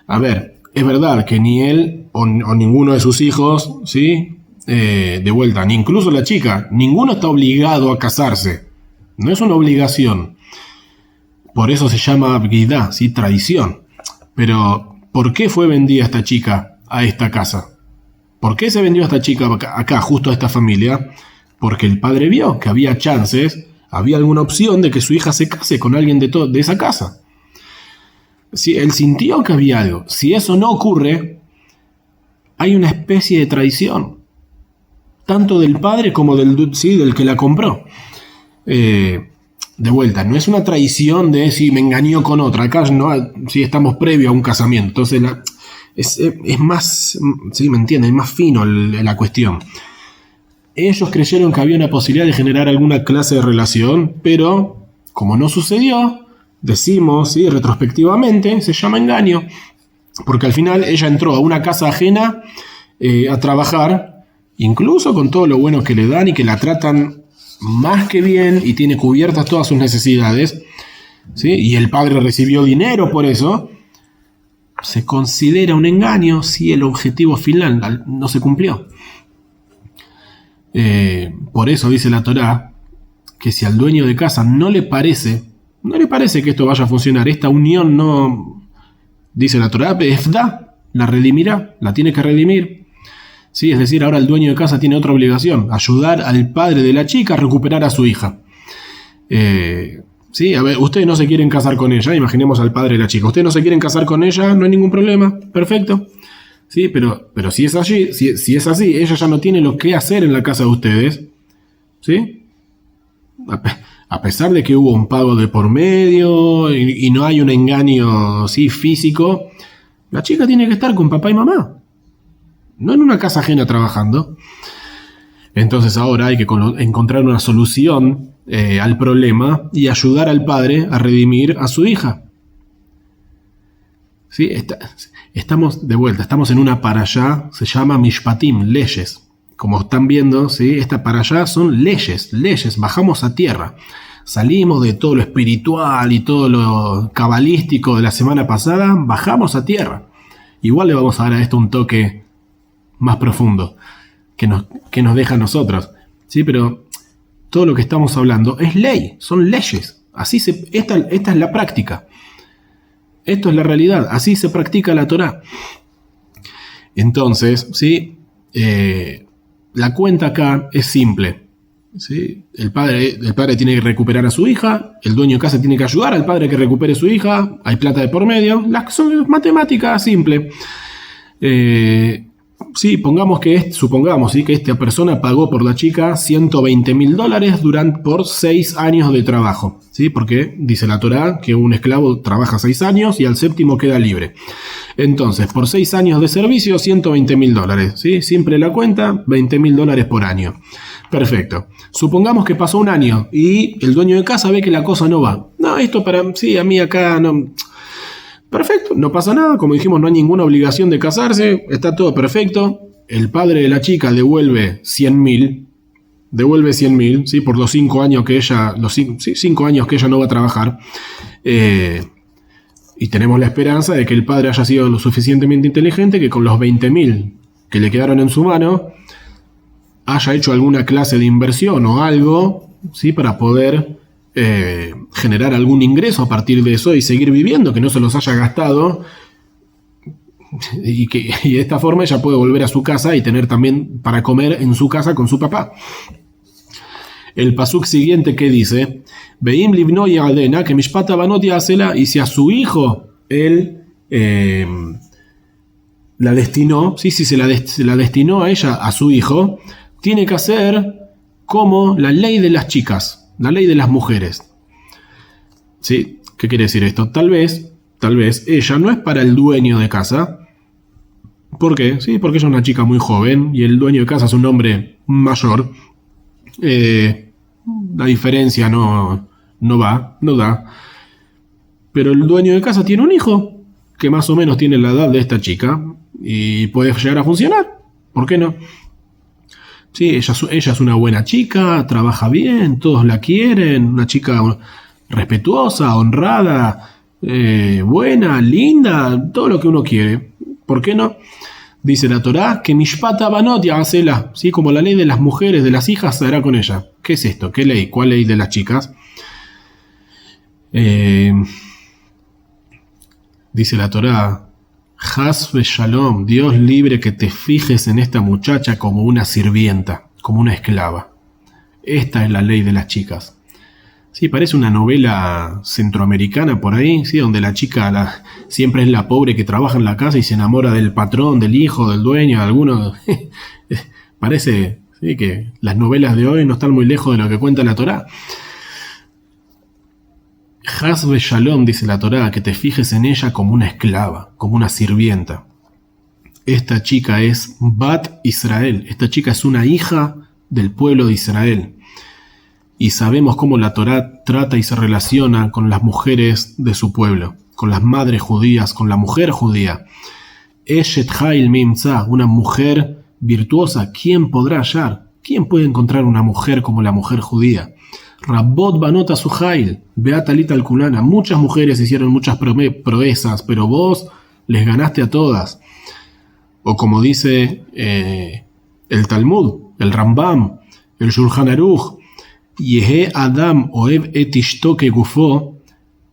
A ver, es verdad que ni él o ninguno de sus hijos, ¿sí? De vuelta, ni incluso la chica, ninguno está obligado a casarse. No es una obligación. Por eso se llama abgidá, ¿sí? Traición. Pero, ¿por qué fue vendida esta chica a esta casa? ¿Por qué se vendió esta chica acá, justo a esta familia? Porque el padre vio que había chances, había alguna opción de que su hija se case con alguien de esa casa. Si él sintió que había algo. Si eso no ocurre, hay una especie de traición, tanto del padre como del que la compró. De vuelta, no es una traición de si me engañó con otra. Acá no, si estamos previo a un casamiento. Entonces es más, ¿sí? ¿Me entienden? Es más fino la cuestión. Ellos creyeron que había una posibilidad de generar alguna clase de relación, pero como no sucedió, decimos, ¿sí? Retrospectivamente, se llama engaño. Porque al final ella entró a una casa ajena a trabajar, incluso con todo lo bueno que le dan y que la tratan más que bien y tiene cubiertas todas sus necesidades, ¿sí? Y el padre recibió dinero por eso. Se considera un engaño si el objetivo final no se cumplió. Por eso dice la Torá que si al dueño de casa no le parece que esto vaya a funcionar, esta unión no, dice la Torá, la redimirá, la tiene que redimir. Sí, es decir, ahora el dueño de casa tiene otra obligación: ayudar al padre de la chica a recuperar a su hija. Sí, a ver, ustedes no se quieren casar con ella, imaginemos al padre de la chica. Ustedes no se quieren casar con ella, no hay ningún problema, perfecto. Sí, pero si es así, si es así, ella ya no tiene lo que hacer en la casa de ustedes. ¿Sí? A pesar de que hubo un pago de por medio y no hay un engaño ¿sí? físico, la chica tiene que estar con papá y mamá, no en una casa ajena trabajando. Entonces ahora hay que encontrar una solución al problema y ayudar al padre a redimir a su hija. ¿Sí? Estamos de vuelta, estamos en una parashá, se llama Mishpatim, leyes. Como están viendo, ¿sí? Esta parashá son leyes, bajamos a tierra. Salimos de todo lo espiritual y todo lo cabalístico de la semana pasada, bajamos a tierra. Igual le vamos a dar a esto un toque más profundo que nos deja a nosotros. ¿Sí? Pero todo lo que estamos hablando es ley, son leyes. Esta es la práctica. Esto es la realidad, así se practica la Torá. Entonces, ¿sí? La cuenta acá es simple. ¿Sí? El padre tiene que recuperar a su hija, el dueño de casa tiene que ayudar al padre a que recupere a su hija, hay plata de por medio, son matemáticas simples. Sí, supongamos ¿sí? que esta persona pagó por la chica $120,000 por 6 años de trabajo, ¿sí? Porque dice la Torá que un esclavo trabaja 6 años y al séptimo queda libre. Entonces, por 6 años de servicio, $120,000, ¿sí? Simple la cuenta, $20,000 por año. Perfecto. Supongamos que pasó un año y el dueño de casa ve que la cosa no va. No, esto a mí acá no... Perfecto, no pasa nada, como dijimos, no hay ninguna obligación de casarse, está todo perfecto. El padre de la chica devuelve 100,000, ¿sí? Por los 5 años que ella, 5 años que ella no va a trabajar. Y tenemos la esperanza de que el padre haya sido lo suficientemente inteligente que con los 20,000 que le quedaron en su mano haya hecho alguna clase de inversión o algo, ¿sí? Para poder generar algún ingreso a partir de eso y seguir viviendo, que no se los haya gastado y de esta forma ella puede volver a su casa y tener también para comer en su casa con su papá. El pasuk siguiente que dice, Veim livno ya'adena que mishpat abanot ya'asela, y si a su hijo él la destinó, ¿sí? Si se la destinó a ella, a su hijo, tiene que hacer como la ley de las chicas, la ley de las mujeres. ¿Sí? ¿Qué quiere decir esto? Tal vez ella no es para el dueño de casa. ¿Por qué? Sí, porque ella es una chica muy joven y el dueño de casa es un hombre mayor. La diferencia no da. Pero el dueño de casa tiene un hijo que más o menos tiene la edad de esta chica y puede llegar a funcionar. ¿Por qué no? Sí, ella es una buena chica, trabaja bien, todos la quieren, una chica respetuosa, honrada, buena, linda, todo lo que uno quiere. ¿Por qué no? Dice la Torá que Mishpat Abanot ya'asela, ¿sí? Como la ley de las mujeres, de las hijas, se hará con ella. ¿Qué es esto? ¿Qué ley? ¿Cuál ley de las chicas? Dice la Torá, Has Shalom, Dios libre que te fijes en esta muchacha como una sirvienta, como una esclava. Esta es la ley de las chicas. Sí, parece una novela centroamericana por ahí, sí, donde la chica siempre es la pobre que trabaja en la casa y se enamora del patrón, del hijo, del dueño, de alguno. Parece sí, que las novelas de hoy no están muy lejos de lo que cuenta la Torá. Hasbe Shalom, dice la Torá, que te fijes en ella como una esclava, como una sirvienta. Esta chica es Bat Israel, esta chica es una hija del pueblo de Israel. Y sabemos cómo la Torá trata y se relaciona con las mujeres de su pueblo, con las madres judías, con la mujer judía. Eshet Hail Mimza, una mujer virtuosa, ¿quién podrá hallar? ¿Quién puede encontrar una mujer como la mujer judía? Rabbot Banot Asuhail, Beata Lita Alkulana, muchas mujeres hicieron muchas proezas, pero vos les ganaste a todas. O como dice el Talmud, el Rambam, el Shulchan Aruch, Yehe Adam Oev et Ishto Kegufo,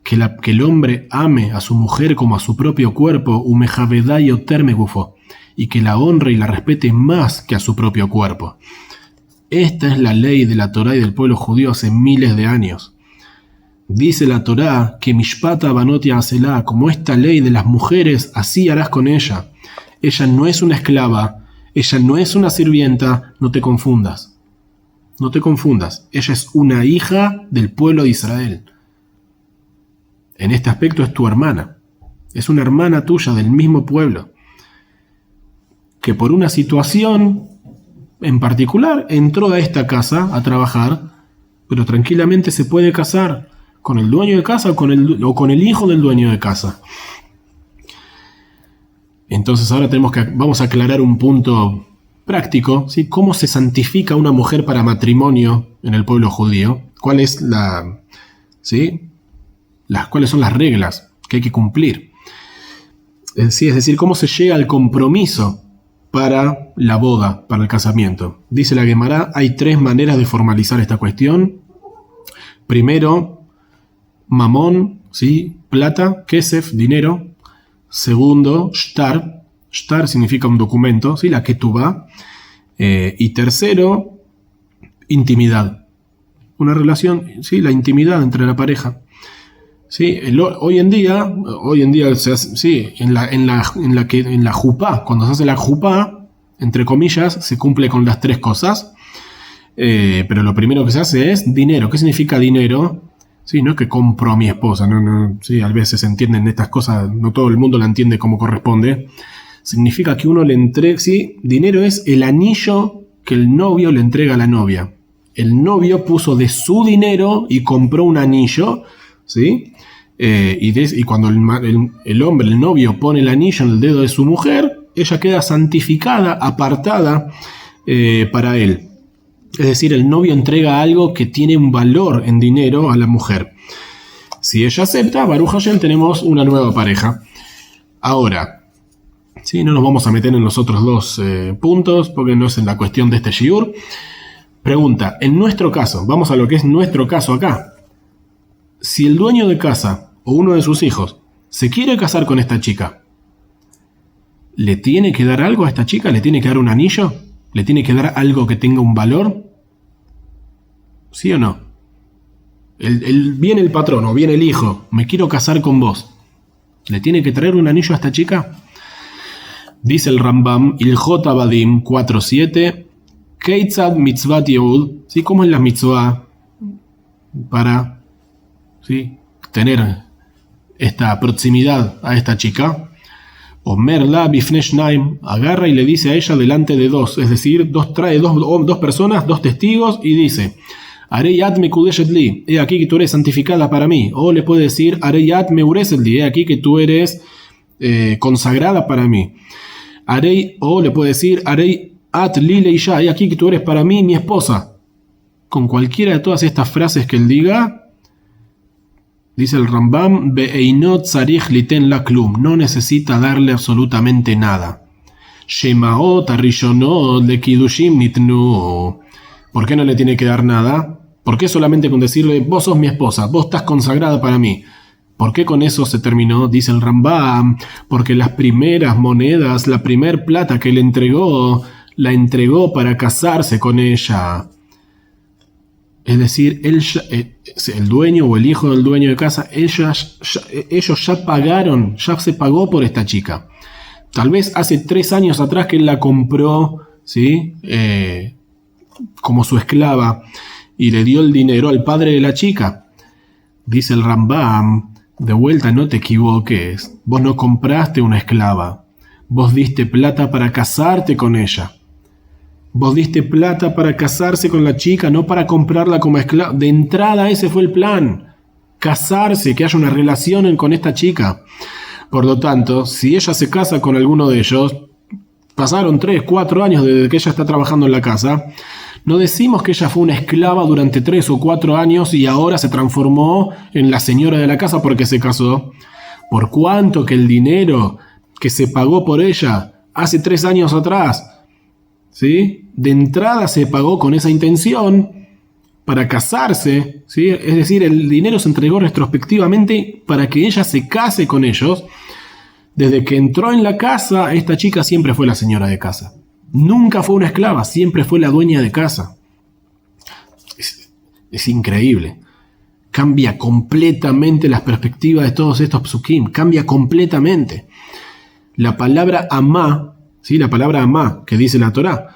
que el hombre ame a su mujer como a su propio cuerpo, Umejavedá Yoter Megufo, y que la honre y la respete más que a su propio cuerpo. Esta es la ley de la Torá y del pueblo judío hace miles de años. Dice la Torá que Mishpata Banot Ya'asela, como esta ley de las mujeres, así harás con ella. Ella no es una esclava, ella no es una sirvienta, no te confundas. No te confundas. Ella es una hija del pueblo de Israel. En este aspecto es tu hermana. Es una hermana tuya del mismo pueblo, que por una situación en particular entró a esta casa a trabajar, pero tranquilamente se puede casar con el dueño de casa o con el hijo del dueño de casa. Entonces ahora vamos a aclarar un punto práctico, ¿sí? ¿Cómo se santifica una mujer para matrimonio en el pueblo judío? ¿Cuáles son las reglas que hay que cumplir? Es decir, ¿cómo se llega al compromiso para la boda, para el casamiento? Dice la Gemara, hay 3 maneras de formalizar esta cuestión. Primero, mamón, ¿sí? Plata, kesef, dinero. Segundo, shtar. Shtar significa un documento, ¿sí? La ketubá. Y tercero, intimidad. Una relación, ¿sí? La intimidad entre la pareja. Sí, hoy en día se hace, sí, en la jupá, cuando se hace la jupá, entre comillas, se cumple con las 3 cosas. Pero lo primero que se hace es dinero. ¿Qué significa dinero? Sí, no es que compro a mi esposa, sí, a veces se entienden estas cosas, no todo el mundo la entiende como corresponde. Significa que uno le entrega, sí, dinero es el anillo que el novio le entrega a la novia. El novio puso de su dinero y compró un anillo, ¿sí? Y cuando el hombre, el novio, pone el anillo en el dedo de su mujer, ella queda santificada, apartada para él. Es decir, el novio entrega algo que tiene un valor en dinero a la mujer. Si ella acepta, Baruch Hashem, tenemos una nueva pareja. Ahora, ¿sí? No nos vamos a meter en los otros 2 puntos, porque no es en la cuestión de este shiur. Pregunta, en nuestro caso, vamos a lo que es nuestro caso acá. Si el dueño de casa o uno de sus hijos se quiere casar con esta chica, ¿le tiene que dar algo a esta chica? ¿Le tiene que dar un anillo? ¿Le tiene que dar algo que tenga un valor? ¿Sí o no? Viene el patrón o viene el hijo, me quiero casar con vos. ¿Le tiene que traer un anillo a esta chica? Dice el Rambam, Ilhot Abadim 4.7, Keitzad mitzvat Yehud, ¿sí? ¿Cómo es la mitzvah para, ¿sí?, tener esta proximidad a esta chica? Omerla bifneshnaim, agarra y le dice a ella delante de 2, es decir, trae dos personas, 2 testigos, y dice, Areyat me kudeshet li, he aquí que tú eres santificada para mí. O le puede decir, Areyat me ureset li, he aquí que tú eres consagrada para mí. O le puede decir, Areyat li leisha, he aquí que tú eres para mí mi esposa. Con cualquiera de todas estas frases que él diga, dice el Rambam, Be'einot sarich liten la klum, no necesita darle absolutamente nada. Shemaot arishonot le kidushim nitnu. ¿Por qué no le tiene que dar nada? ¿Por qué solamente con decirle, vos sos mi esposa, vos estás consagrada para mí? ¿Por qué con eso se terminó? Dice el Rambam, porque las primeras monedas, la primer plata que le entregó, la entregó para casarse con ella. Es decir, el dueño o el hijo del dueño de casa, ellos ya pagaron, ya se pagó por esta chica. Tal vez hace 3 años atrás que él la compró, ¿sí?, como su esclava, y le dio el dinero al padre de la chica. Dice el Rambam, de vuelta, no te equivoques, vos no compraste una esclava, vos diste plata para casarte con ella. Vos diste plata para casarse con la chica, no para comprarla como esclava. De entrada ese fue el plan. Casarse, que haya una relación con esta chica. Por lo tanto, si ella se casa con alguno de ellos, pasaron 3, 4 años desde que ella está trabajando en la casa, no decimos que ella fue una esclava durante 3 o 4 años y ahora se transformó en la señora de la casa porque se casó. Por cuanto que el dinero que se pagó por ella hace 3 años atrás, ¿sí?, de entrada se pagó con esa intención para casarse, ¿sí?, es decir, el dinero se entregó retrospectivamente para que ella se case con ellos. Desde que entró en la casa, esta chica siempre fue la señora de casa. Nunca fue una esclava, siempre fue la dueña de casa. Es increíble. Cambia completamente las perspectivas de todos estos psukim, cambia completamente. La palabra amá, ¿sí?, la palabra amá que dice la Torá,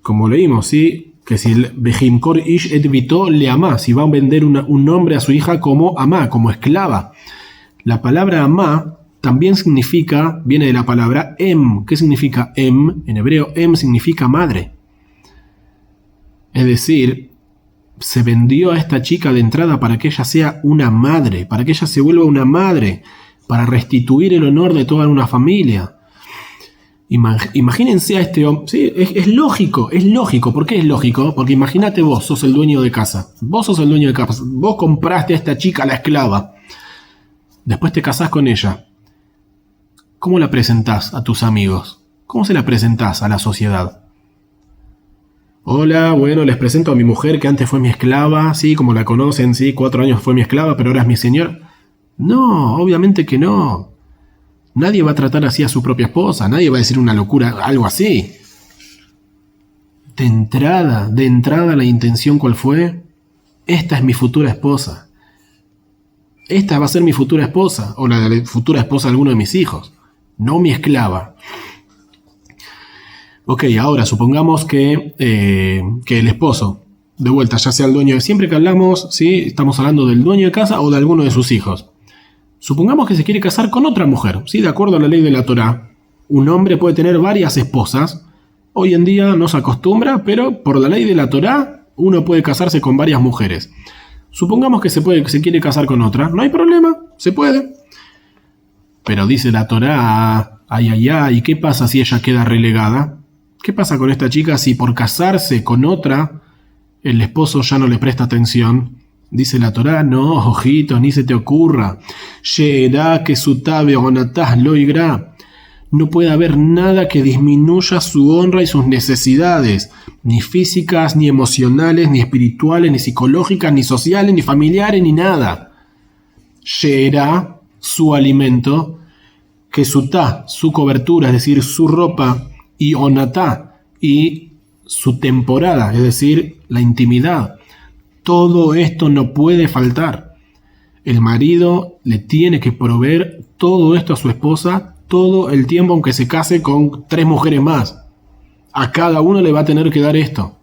como leímos, ¿sí?, que si el Behimkor Ish et Vito le amá, si va a vender un hombre a su hija como amá, como esclava. La palabra amá también significa, viene de la palabra em. ¿Qué significa em? En hebreo em significa madre. Es decir, se vendió a esta chica de entrada para que ella sea una madre, para que ella se vuelva una madre, para restituir el honor de toda una familia. Imagínense a este hombre. Sí, es lógico, es lógico. ¿Por qué es lógico? Porque imagínate vos, sos el dueño de casa. Vos sos el dueño de casa. Vos compraste a esta chica, la esclava. Después te casás con ella. ¿Cómo la presentás a tus amigos? ¿Cómo se la presentás a la sociedad? Hola, bueno, les presento a mi mujer que antes fue mi esclava. Sí, como la conocen, sí, 4 años fue mi esclava, pero ahora es mi señora. No, obviamente que no. Nadie va a tratar así a su propia esposa, nadie va a decir una locura, algo así. De entrada, la intención, ¿cuál fue? Esta es mi futura esposa. Esta va a ser mi futura esposa, o la futura esposa de alguno de mis hijos, no mi esclava. Ok, ahora supongamos que el esposo, de vuelta, ya sea el dueño de... Siempre que hablamos, ¿sí? Estamos hablando del dueño de casa o de alguno de sus hijos. Supongamos que se quiere casar con otra mujer, ¿sí? De acuerdo a la ley de la Torá, un hombre puede tener varias esposas. Hoy en día no se acostumbra, pero por la ley de la Torá, uno puede casarse con varias mujeres. Supongamos que se quiere casar con otra, no hay problema, se puede. Pero dice la Torá, ¿y qué pasa si ella queda relegada? ¿Qué pasa con esta chica si por casarse con otra, el esposo ya no le presta atención? Dice la Torá, no, ojitos, ni se te ocurra. Que su tabe onatás loigra. No puede haber nada que disminuya su honra y sus necesidades, ni físicas, ni emocionales, ni espirituales, ni psicológicas, ni sociales, ni familiares, ni nada. She'era, su alimento, que su cobertura, es decir, su ropa, y onatá, y su temporada, es decir, la intimidad. Todo esto no puede faltar. El marido le tiene que proveer todo esto a su esposa todo el tiempo, aunque se case con 3 mujeres más. A cada uno le va a tener que dar esto.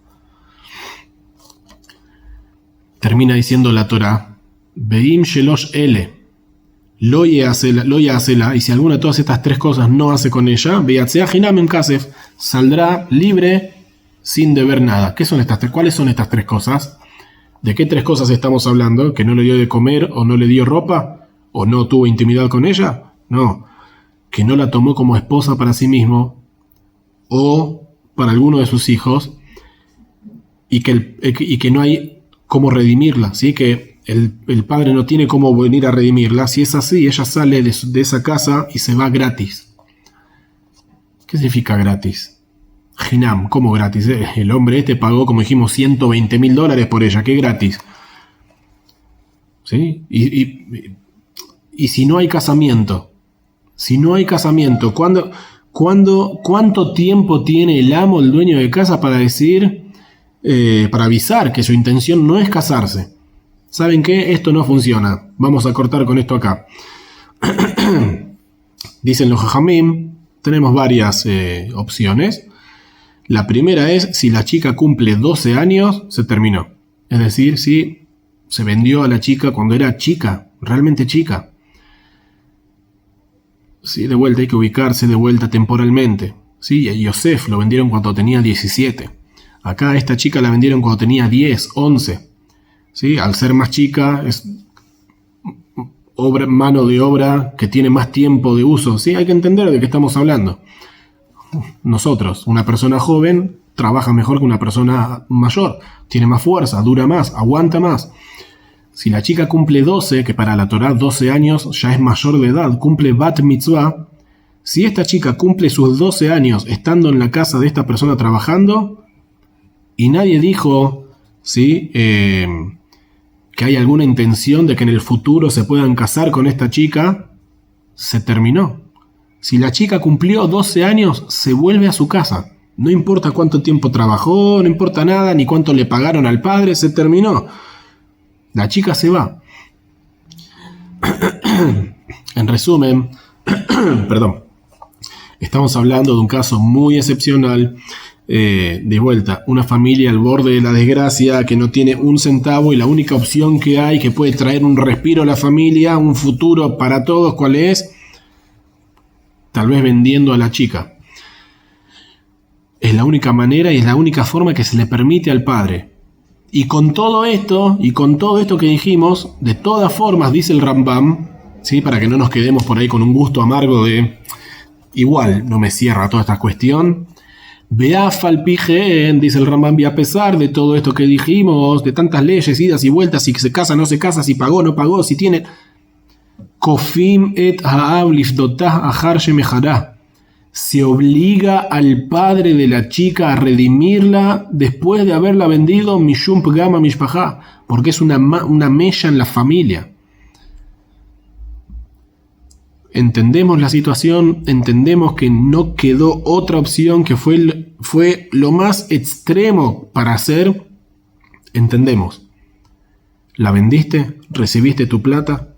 Termina diciendo la Torá, Beim shelosh ele, lo yasela, y si alguna de todas estas 3 cosas no hace con ella, beyatzea hinam em kasef, saldrá libre sin deber nada. ¿Qué son estas 3? ¿Cuáles son estas 3 cosas? ¿De qué 3 cosas estamos hablando? ¿Que no le dio de comer o no le dio ropa? ¿O no tuvo intimidad con ella? No. Que no la tomó como esposa para sí mismo o para alguno de sus hijos y que no hay cómo redimirla, ¿sí? Que el padre no tiene cómo venir a redimirla. Si es así, ella sale de esa casa y se va gratis. ¿Qué significa gratis? Hinam, ¿cómo gratis? El hombre pagó, como dijimos, $120,000 por ella. ¿Qué gratis? ¿Sí? Y si no hay casamiento, ¿cuánto tiempo tiene el amo, el dueño de casa, para decir, para avisar que su intención no es casarse? ¿Saben qué? Esto no funciona. Vamos a cortar con esto acá. Dicen los jajamim, tenemos varias opciones. La primera es, si la chica cumple 12 años, se terminó. Es decir, si se vendió a la chica cuando era chica, realmente chica. Sí, de vuelta hay que ubicarse de vuelta temporalmente. Sí, a Yosef lo vendieron cuando tenía 17. Acá a esta chica la vendieron cuando tenía 10, 11. Sí, al ser más chica es mano de obra que tiene más tiempo de uso. Sí, hay que entender de qué estamos hablando. Nosotros, una persona joven, trabaja mejor que una persona mayor. Tiene más fuerza, dura más, aguanta más. Si la chica cumple 12, que para la Torá 12 años ya es mayor de edad, cumple Bat Mitzvah, si esta chica cumple sus 12 años estando en la casa de esta persona trabajando, y nadie dijo, ¿sí? Que hay alguna intención de que en el futuro se puedan casar con esta chica, se terminó. Si la chica cumplió 12 años, se vuelve a su casa. No importa cuánto tiempo trabajó, no importa nada, ni cuánto le pagaron al padre, se terminó. La chica se va. En resumen, perdón, estamos hablando de un caso muy excepcional De vuelta, una familia al borde de la desgracia que no tiene un centavo y la única opción que hay que puede traer un respiro a la familia, un futuro para todos, ¿cuál es? Tal vez vendiendo a la chica. Es la única manera y es la única forma que se le permite al padre. Y con todo esto que dijimos, de todas formas, dice el Rambam, ¿sí? Para que no nos quedemos por ahí con un gusto amargo de igual no me cierra toda esta cuestión. Beafal pijen, dice el Rambam, y a pesar de todo esto que dijimos, de tantas leyes, idas y vueltas, si se casa, no se casa, si pagó, no pagó, si tiene. Kofim et ha'av lifdotah achar shemechará. Se obliga al padre de la chica a redimirla después de haberla vendido mishum pgama mishpajá, porque es una mella en la familia. Entendemos la situación, entendemos que no quedó otra opción, que fue lo más extremo para hacer. Entendemos. La vendiste, recibiste tu plata,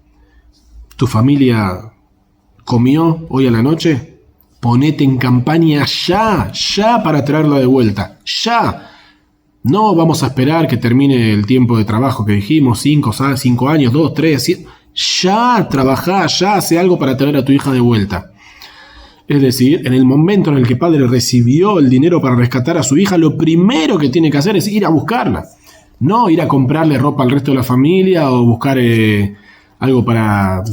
tu familia comió hoy a la noche, ponete en campaña ya para traerla de vuelta, ya. No vamos a esperar que termine el tiempo de trabajo que dijimos, 5 años, 2, 3, 7... Ya trabajá, ya hace algo para traer a tu hija de vuelta. Es decir, en el momento en el que el padre recibió el dinero para rescatar a su hija, lo primero que tiene que hacer es ir a buscarla. No ir a comprarle ropa al resto de la familia o buscar algo para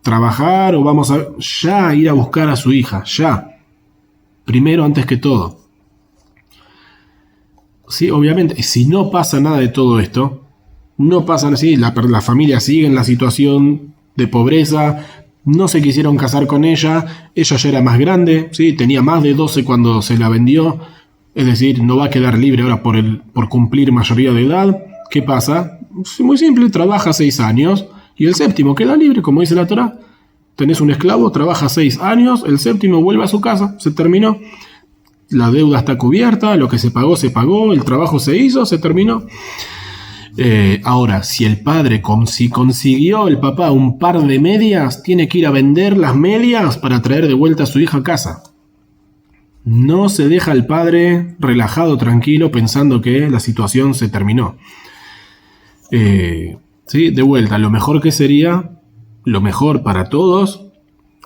trabajar o ya ir a buscar a su hija, ya. Primero, antes que todo. Sí, obviamente, si no pasa nada de todo esto, no pasa así, la familia sigue en la situación de pobreza, no se quisieron casar con ella ya era más grande, ¿sí? Tenía más de 12 cuando se la vendió, es decir, no va a quedar libre ahora por cumplir mayoría de edad. ¿Qué pasa? Muy simple, trabaja 6 años y el séptimo queda libre, como dice la Torá. Tenés un esclavo, trabaja 6 años, el séptimo vuelve a su casa, se terminó. La deuda está cubierta, lo que se pagó, el trabajo se hizo, se terminó. Ahora, si el padre consiguió el papá un par de medias, tiene que ir a vender las medias para traer de vuelta a su hija a casa. No se deja al padre relajado, tranquilo, pensando que la situación se terminó. ¿Sí? De vuelta, lo mejor que sería, lo mejor para todos,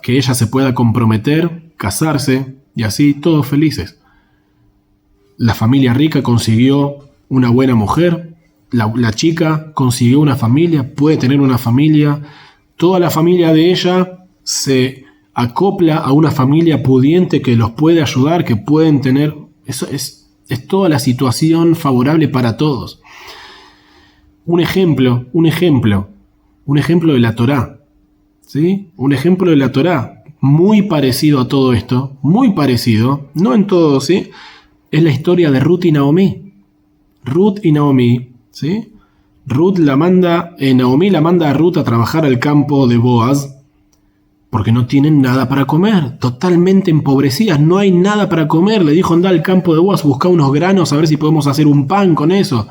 que ella se pueda comprometer, casarse y así todos felices. La familia rica consiguió una buena mujer. La chica consiguió una familia, puede tener una familia, toda la familia de ella se acopla a una familia pudiente que los puede ayudar, que pueden tener, eso es toda la situación favorable para todos. Un ejemplo de la Torá, ¿sí? Un ejemplo de la Torá, muy parecido a todo esto, muy parecido, no en todo, ¿sí? Es la historia de Ruth y Naomi. ¿Sí? Naomi la manda a Ruth a trabajar al campo de Boaz porque no tienen nada para comer, totalmente empobrecidas, no hay nada para comer. Le dijo, anda al campo de Boaz, busca unos granos a ver si podemos hacer un pan con eso.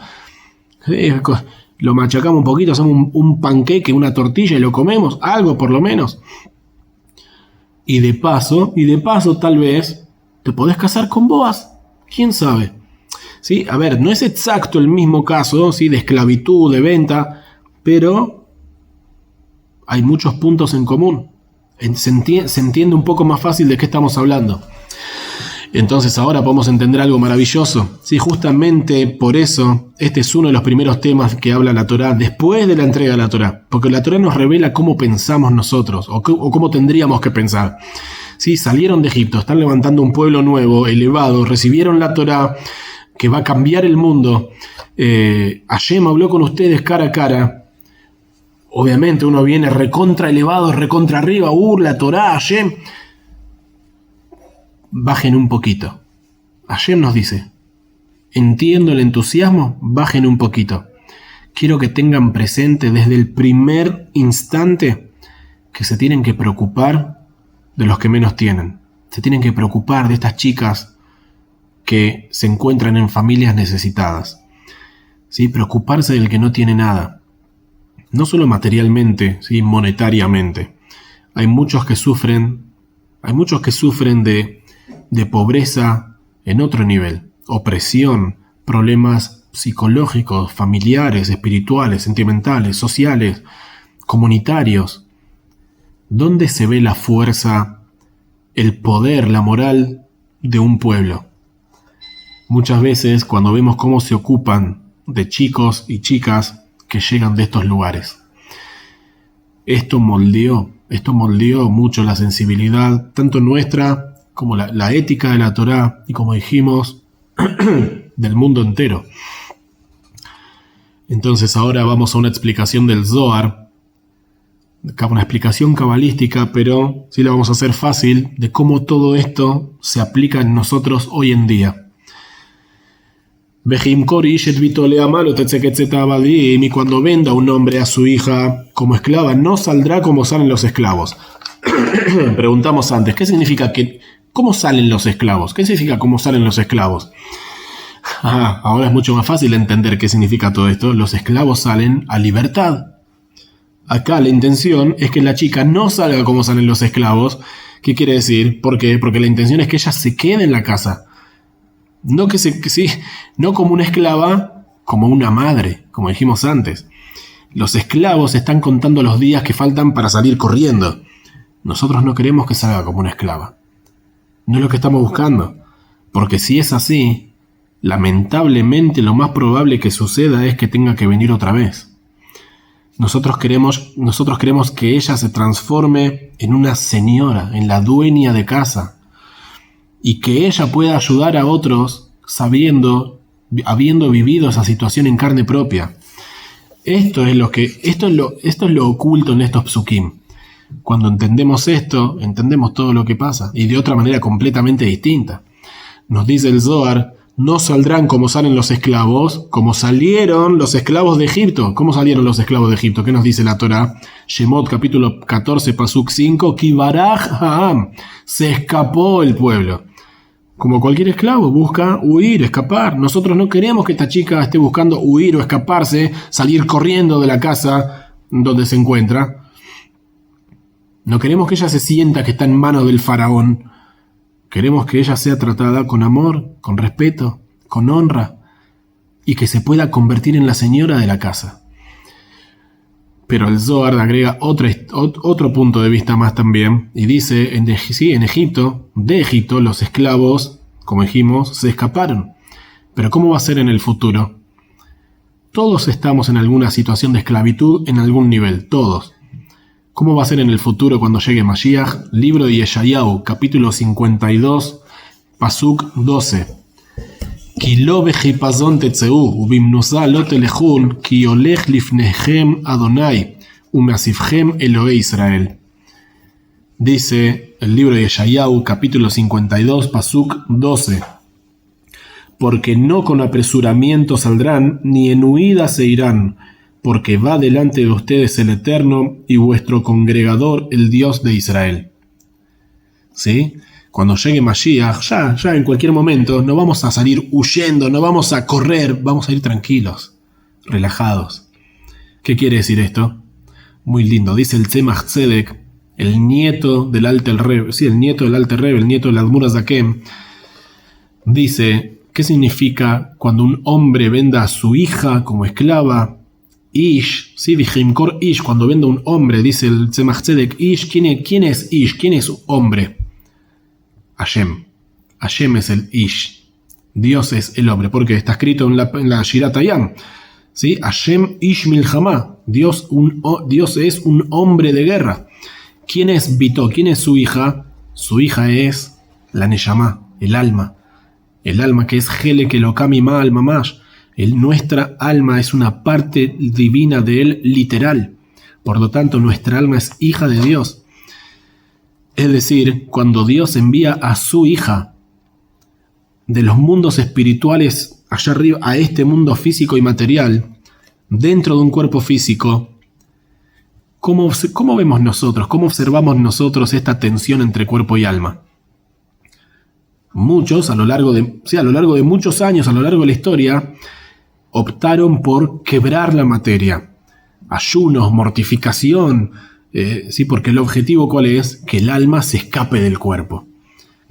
Lo machacamos un poquito, hacemos un panqueque, una tortilla y lo comemos, algo por lo menos. Y de paso tal vez te podés casar con Boaz, quién sabe. ¿Sí? A ver, no es exacto el mismo caso, ¿sí? De esclavitud, de venta, pero hay muchos puntos en común. Se entiende un poco más fácil de qué estamos hablando. Entonces ahora podemos entender algo maravilloso. ¿Sí? Justamente por eso, este es uno de los primeros temas que habla la Torá después de la entrega de la Torá. Porque la Torá nos revela cómo pensamos nosotros, o cómo tendríamos que pensar. ¿Sí? Salieron de Egipto, están levantando un pueblo nuevo, elevado, recibieron la Torá, que va a cambiar el mundo. Hashem habló con ustedes cara a cara. Obviamente uno viene recontra elevado, recontra arriba, la Torá, Hashem. Bajen un poquito. Hashem nos dice, entiendo el entusiasmo, bajen un poquito. Quiero que tengan presente desde el primer instante que se tienen que preocupar de los que menos tienen. Se tienen que preocupar de estas chicas que se encuentran en familias necesitadas. ¿Sí? Preocuparse del que no tiene nada. No solo materialmente, ¿sí? Monetariamente. Hay muchos que sufren de pobreza en otro nivel. Opresión, problemas psicológicos, familiares, espirituales, sentimentales, sociales, comunitarios. ¿Dónde se ve la fuerza, el poder, la moral de un pueblo? Muchas veces cuando vemos cómo se ocupan de chicos y chicas que llegan de estos lugares. Esto moldeó mucho la sensibilidad, tanto nuestra como la ética de la Torá, y como dijimos, del mundo entero. Entonces ahora vamos a una explicación del Zohar, una explicación cabalística, pero sí la vamos a hacer fácil, de cómo todo esto se aplica en nosotros hoy en día. Y cuando venda un hombre a su hija como esclava, no saldrá como salen los esclavos. Preguntamos antes, ¿qué significa cómo salen los esclavos? ¿Qué significa cómo salen los esclavos? Ahora es mucho más fácil entender qué significa todo esto. Los esclavos salen a libertad. Acá la intención es que la chica no salga como salen los esclavos. ¿Qué quiere decir? ¿Por qué? Porque la intención es que ella se quede en la casa. No no como una esclava, como una madre, como dijimos antes. Los esclavos están contando los días que faltan para salir corriendo. Nosotros no queremos que salga como una esclava. No es lo que estamos buscando. Porque si es así, lamentablemente lo más probable que suceda es que tenga que venir otra vez. Nosotros queremos que ella se transforme en una señora, en la dueña de casa. Y que ella pueda ayudar a otros habiendo vivido esa situación en carne propia. Esto es lo oculto en estos psukim. Cuando entendemos esto, entendemos todo lo que pasa, y de otra manera completamente distinta. Nos dice el Zohar, no saldrán como salen los esclavos, como salieron los esclavos de Egipto. ¿Cómo salieron los esclavos de Egipto? ¿Qué nos dice la Torá? Shemot capítulo 14, pasuk 5, Kibaraj Ha'am, se escapó el pueblo. Como cualquier esclavo, busca huir, escapar. Nosotros no queremos que esta chica esté buscando huir o escaparse, salir corriendo de la casa donde se encuentra. No queremos que ella se sienta que está en manos del faraón. Queremos que ella sea tratada con amor, con respeto, con honra, y que se pueda convertir en la señora de la casa. Pero el Zohar agrega otro punto de vista más también, y dice, de Egipto, los esclavos, como dijimos, se escaparon. Pero ¿cómo va a ser en el futuro? Todos estamos en alguna situación de esclavitud en algún nivel, todos. ¿Cómo va a ser en el futuro cuando llegue Mashiach? Libro de Yeshayahu, capítulo 52, pasuk 12. Ki lo bechipazon tetzeu, ubimnusa lo telejun, ki olech lifnechem Adonai, umeasifchem Elohe Israel. Dice el libro de Yeshayahu, capítulo 52, pasuk 12. Porque no con apresuramiento saldrán, ni en huida se irán, porque va delante de ustedes el Eterno y vuestro congregador, el Dios de Israel. ¿Sí? Cuando llegue Mashiach, ya en cualquier momento, no vamos a salir huyendo, no vamos a correr, vamos a ir tranquilos, relajados. ¿Qué quiere decir esto? Muy lindo, dice el Tzemach Tzedek, el nieto del Alter Rebbe, el nieto del Alter Rebbe, el nieto del Admur HaZaken, dice, ¿qué significa cuando un hombre venda a su hija como esclava? Ish, sí, Vijimkor Ish, cuando venda un hombre, dice el Tzemach Tzedek, Ish, ¿quién es Ish? ¿Quién es hombre? Hashem. Hashem es el Ish. Dios es el hombre, porque está escrito en la Shirat Hayam. ¿Sí? Hashem Ish Milchama. Dios es un hombre de guerra. ¿Quién es Bito? ¿Quién es su hija? Su hija es la Neshama, el alma. El alma que es Helek Elokam Imal Mamash. Nuestra alma es una parte divina de él, literal. Por lo tanto, nuestra alma es hija de Dios. Es decir, cuando Dios envía a su hija de los mundos espirituales allá arriba a este mundo físico y material, dentro de un cuerpo físico, ¿cómo vemos nosotros? ¿Cómo observamos nosotros esta tensión entre cuerpo y alma? Muchos, a lo largo de muchos años, a lo largo de la historia, optaron por quebrar la materia. Ayunos, mortificación, porque el objetivo ¿cuál es? Que el alma se escape del cuerpo,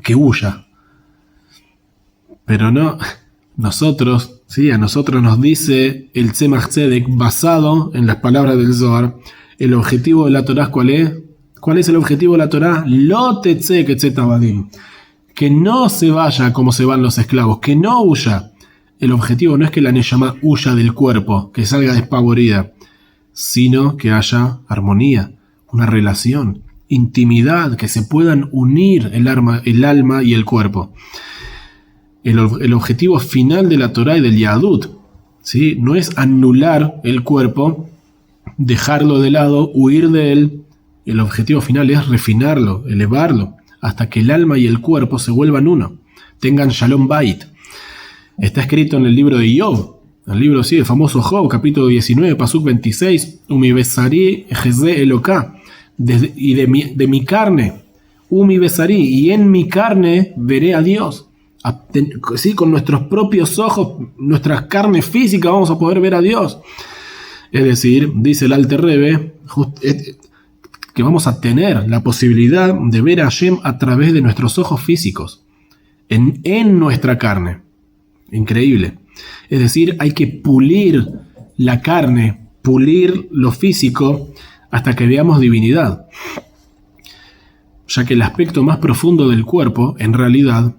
que huya. Pero no, nosotros, ¿sí? A nosotros nos dice el Tzemach Tzedek, basado en las palabras del Zohar, el objetivo de la Torá, ¿cuál es? ¿Cuál es el objetivo de la Torá? Lo tetzé ketzet abadim. Que no se vaya como se van los esclavos, que no huya. El objetivo no es que la Neshama huya del cuerpo, que salga despavorida, sino que haya armonía, una relación, intimidad, que se puedan unir el alma y el cuerpo. El objetivo final de la Torá y del Yahadut, ¿sí? No es anular el cuerpo, dejarlo de lado, huir de él. El objetivo final es refinarlo, elevarlo, hasta que el alma y el cuerpo se vuelvan uno, tengan Shalom Bait. Está escrito en el libro de Job, el libro, sí, el famoso Job, capítulo 19, pasuk 26, Umi besari ejeze eloká, y de mi carne, Umi besari, y en mi carne veré a Dios. Sí, con nuestros propios ojos, nuestras carnes físicas vamos a poder ver a Dios. Es decir, dice el Alter Rebbe, que vamos a tener la posibilidad de ver a Hashem a través de nuestros ojos físicos, en nuestra carne. Increíble. Es decir, hay que pulir la carne, pulir lo físico, hasta que veamos divinidad. Ya que el aspecto más profundo del cuerpo, en realidad,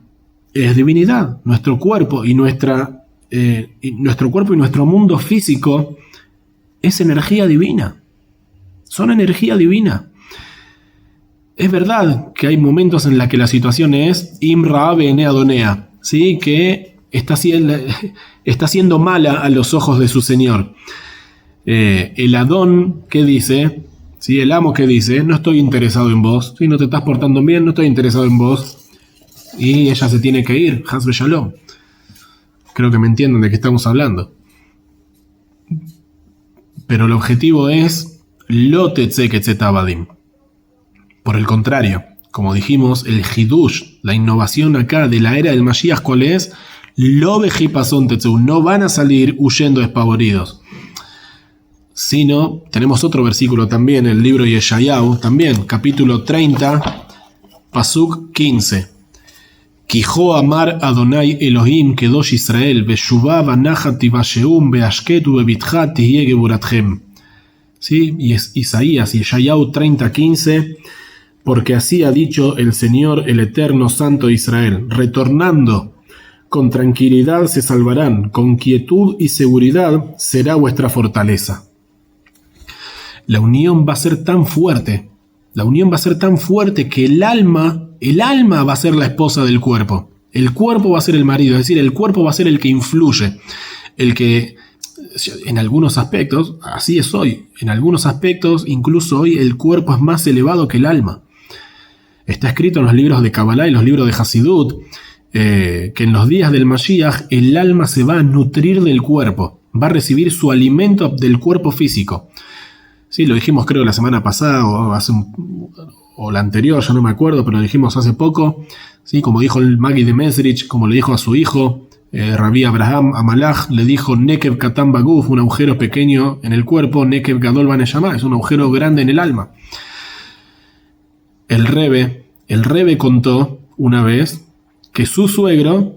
es divinidad. Nuestro cuerpo y nuestro mundo físico es energía divina. Son energía divina. Es verdad que hay momentos en los que la situación es Imra Bene Adonea, ¿sí? Que está siendo mala a los ojos de su señor. El Adón, ¿qué dice? ¿Sí? El amo, ¿qué dice? No estoy interesado en vos. ¿Sí? No te estás portando bien, no estoy interesado en vos. Y ella se tiene que ir. Haz Shalom. Creo que me entienden de qué estamos hablando. Pero el objetivo es Lo tetzé ketzet abadim. Por el contrario, como dijimos, el Hidush, la innovación acá de la era del Mashiach, ¿cuál es? Lo bejipason tetzeu, no van a salir huyendo despavoridos. Sino, tenemos otro versículo también, el libro de Yeshayahu, también, capítulo 30, pasuk 15. Kijo amar Adonai Elohim kedosh Israel, beshuvah vanachat tivasheum beashketu bebitchat tihye geburatchem. ¿Sí? Y es Isaías, Yeshayahu 30, 15. Porque así ha dicho el Señor, el Eterno Santo de Israel, retornando con tranquilidad se salvarán, con quietud y seguridad será vuestra fortaleza. La unión va a ser tan fuerte, que el alma va a ser la esposa del cuerpo, el cuerpo va a ser el marido, es decir, el cuerpo va a ser el que influye, el que, en algunos aspectos, así es hoy, en algunos aspectos, incluso hoy, el cuerpo es más elevado que el alma. Está escrito en los libros de Kabbalah y los libros de Hasidut, que en los días del Mashiach el alma se va a nutrir del cuerpo, va a recibir su alimento del cuerpo físico. Sí, lo dijimos creo la semana pasada o la anterior, ya no me acuerdo, pero lo dijimos hace poco, ¿sí? Como dijo el Magi de Mesrich, como le dijo a su hijo, Rabbi Abraham Amalach, le dijo Nekev Katan Baguf, un agujero pequeño en el cuerpo, Nekev Gadol Baneshama, es un agujero grande en el alma. El Rebbe contó una vez que su suegro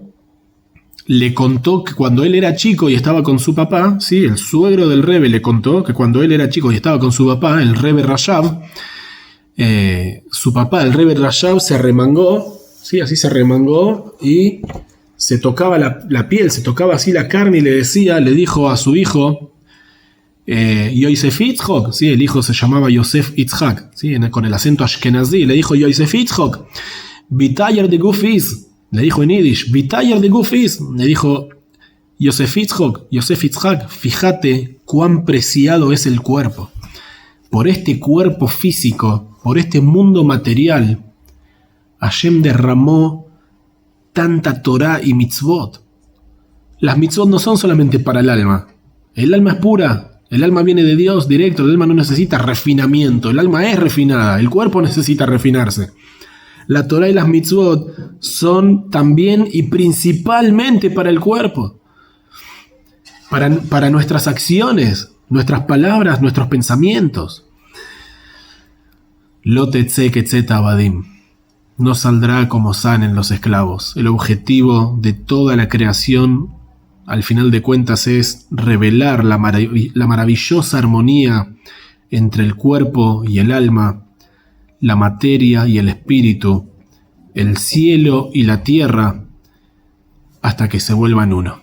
le contó que cuando él era chico y estaba con su papá, ¿sí? El suegro del Rebbe le contó que cuando él era chico y estaba con su papá, el Rebbe Rashab, su papá, el Rebbe Rashab, se arremangó, ¿sí? Así se arremangó y se tocaba la piel, se tocaba así la carne y le dijo a su hijo, Yosef Yitzhak, ¿sí? El hijo se llamaba Yosef Yitzhak, ¿sí? Con el acento ashkenazí, le dijo Yosef Yitzhak, Bitayer de Gufis, le dijo en Yiddish, Bitayer de Gufis, le dijo Yosef Yitzhak, fíjate cuán preciado es el cuerpo. Por este cuerpo físico, por este mundo material, Hashem derramó tanta Torah y mitzvot. Las mitzvot no son solamente para el alma es pura. El alma viene de Dios directo, el alma no necesita refinamiento, el alma es refinada, el cuerpo necesita refinarse. La Torah y las mitzvot son también y principalmente para el cuerpo, para nuestras acciones, nuestras palabras, nuestros pensamientos. Lo tetzé ketzet abadim. no saldrá como salen los esclavos. El objetivo de toda la creación, al final de cuentas, es revelar la maravillosa armonía entre el cuerpo y el alma, la materia y el espíritu, el cielo y la tierra, hasta que se vuelvan uno.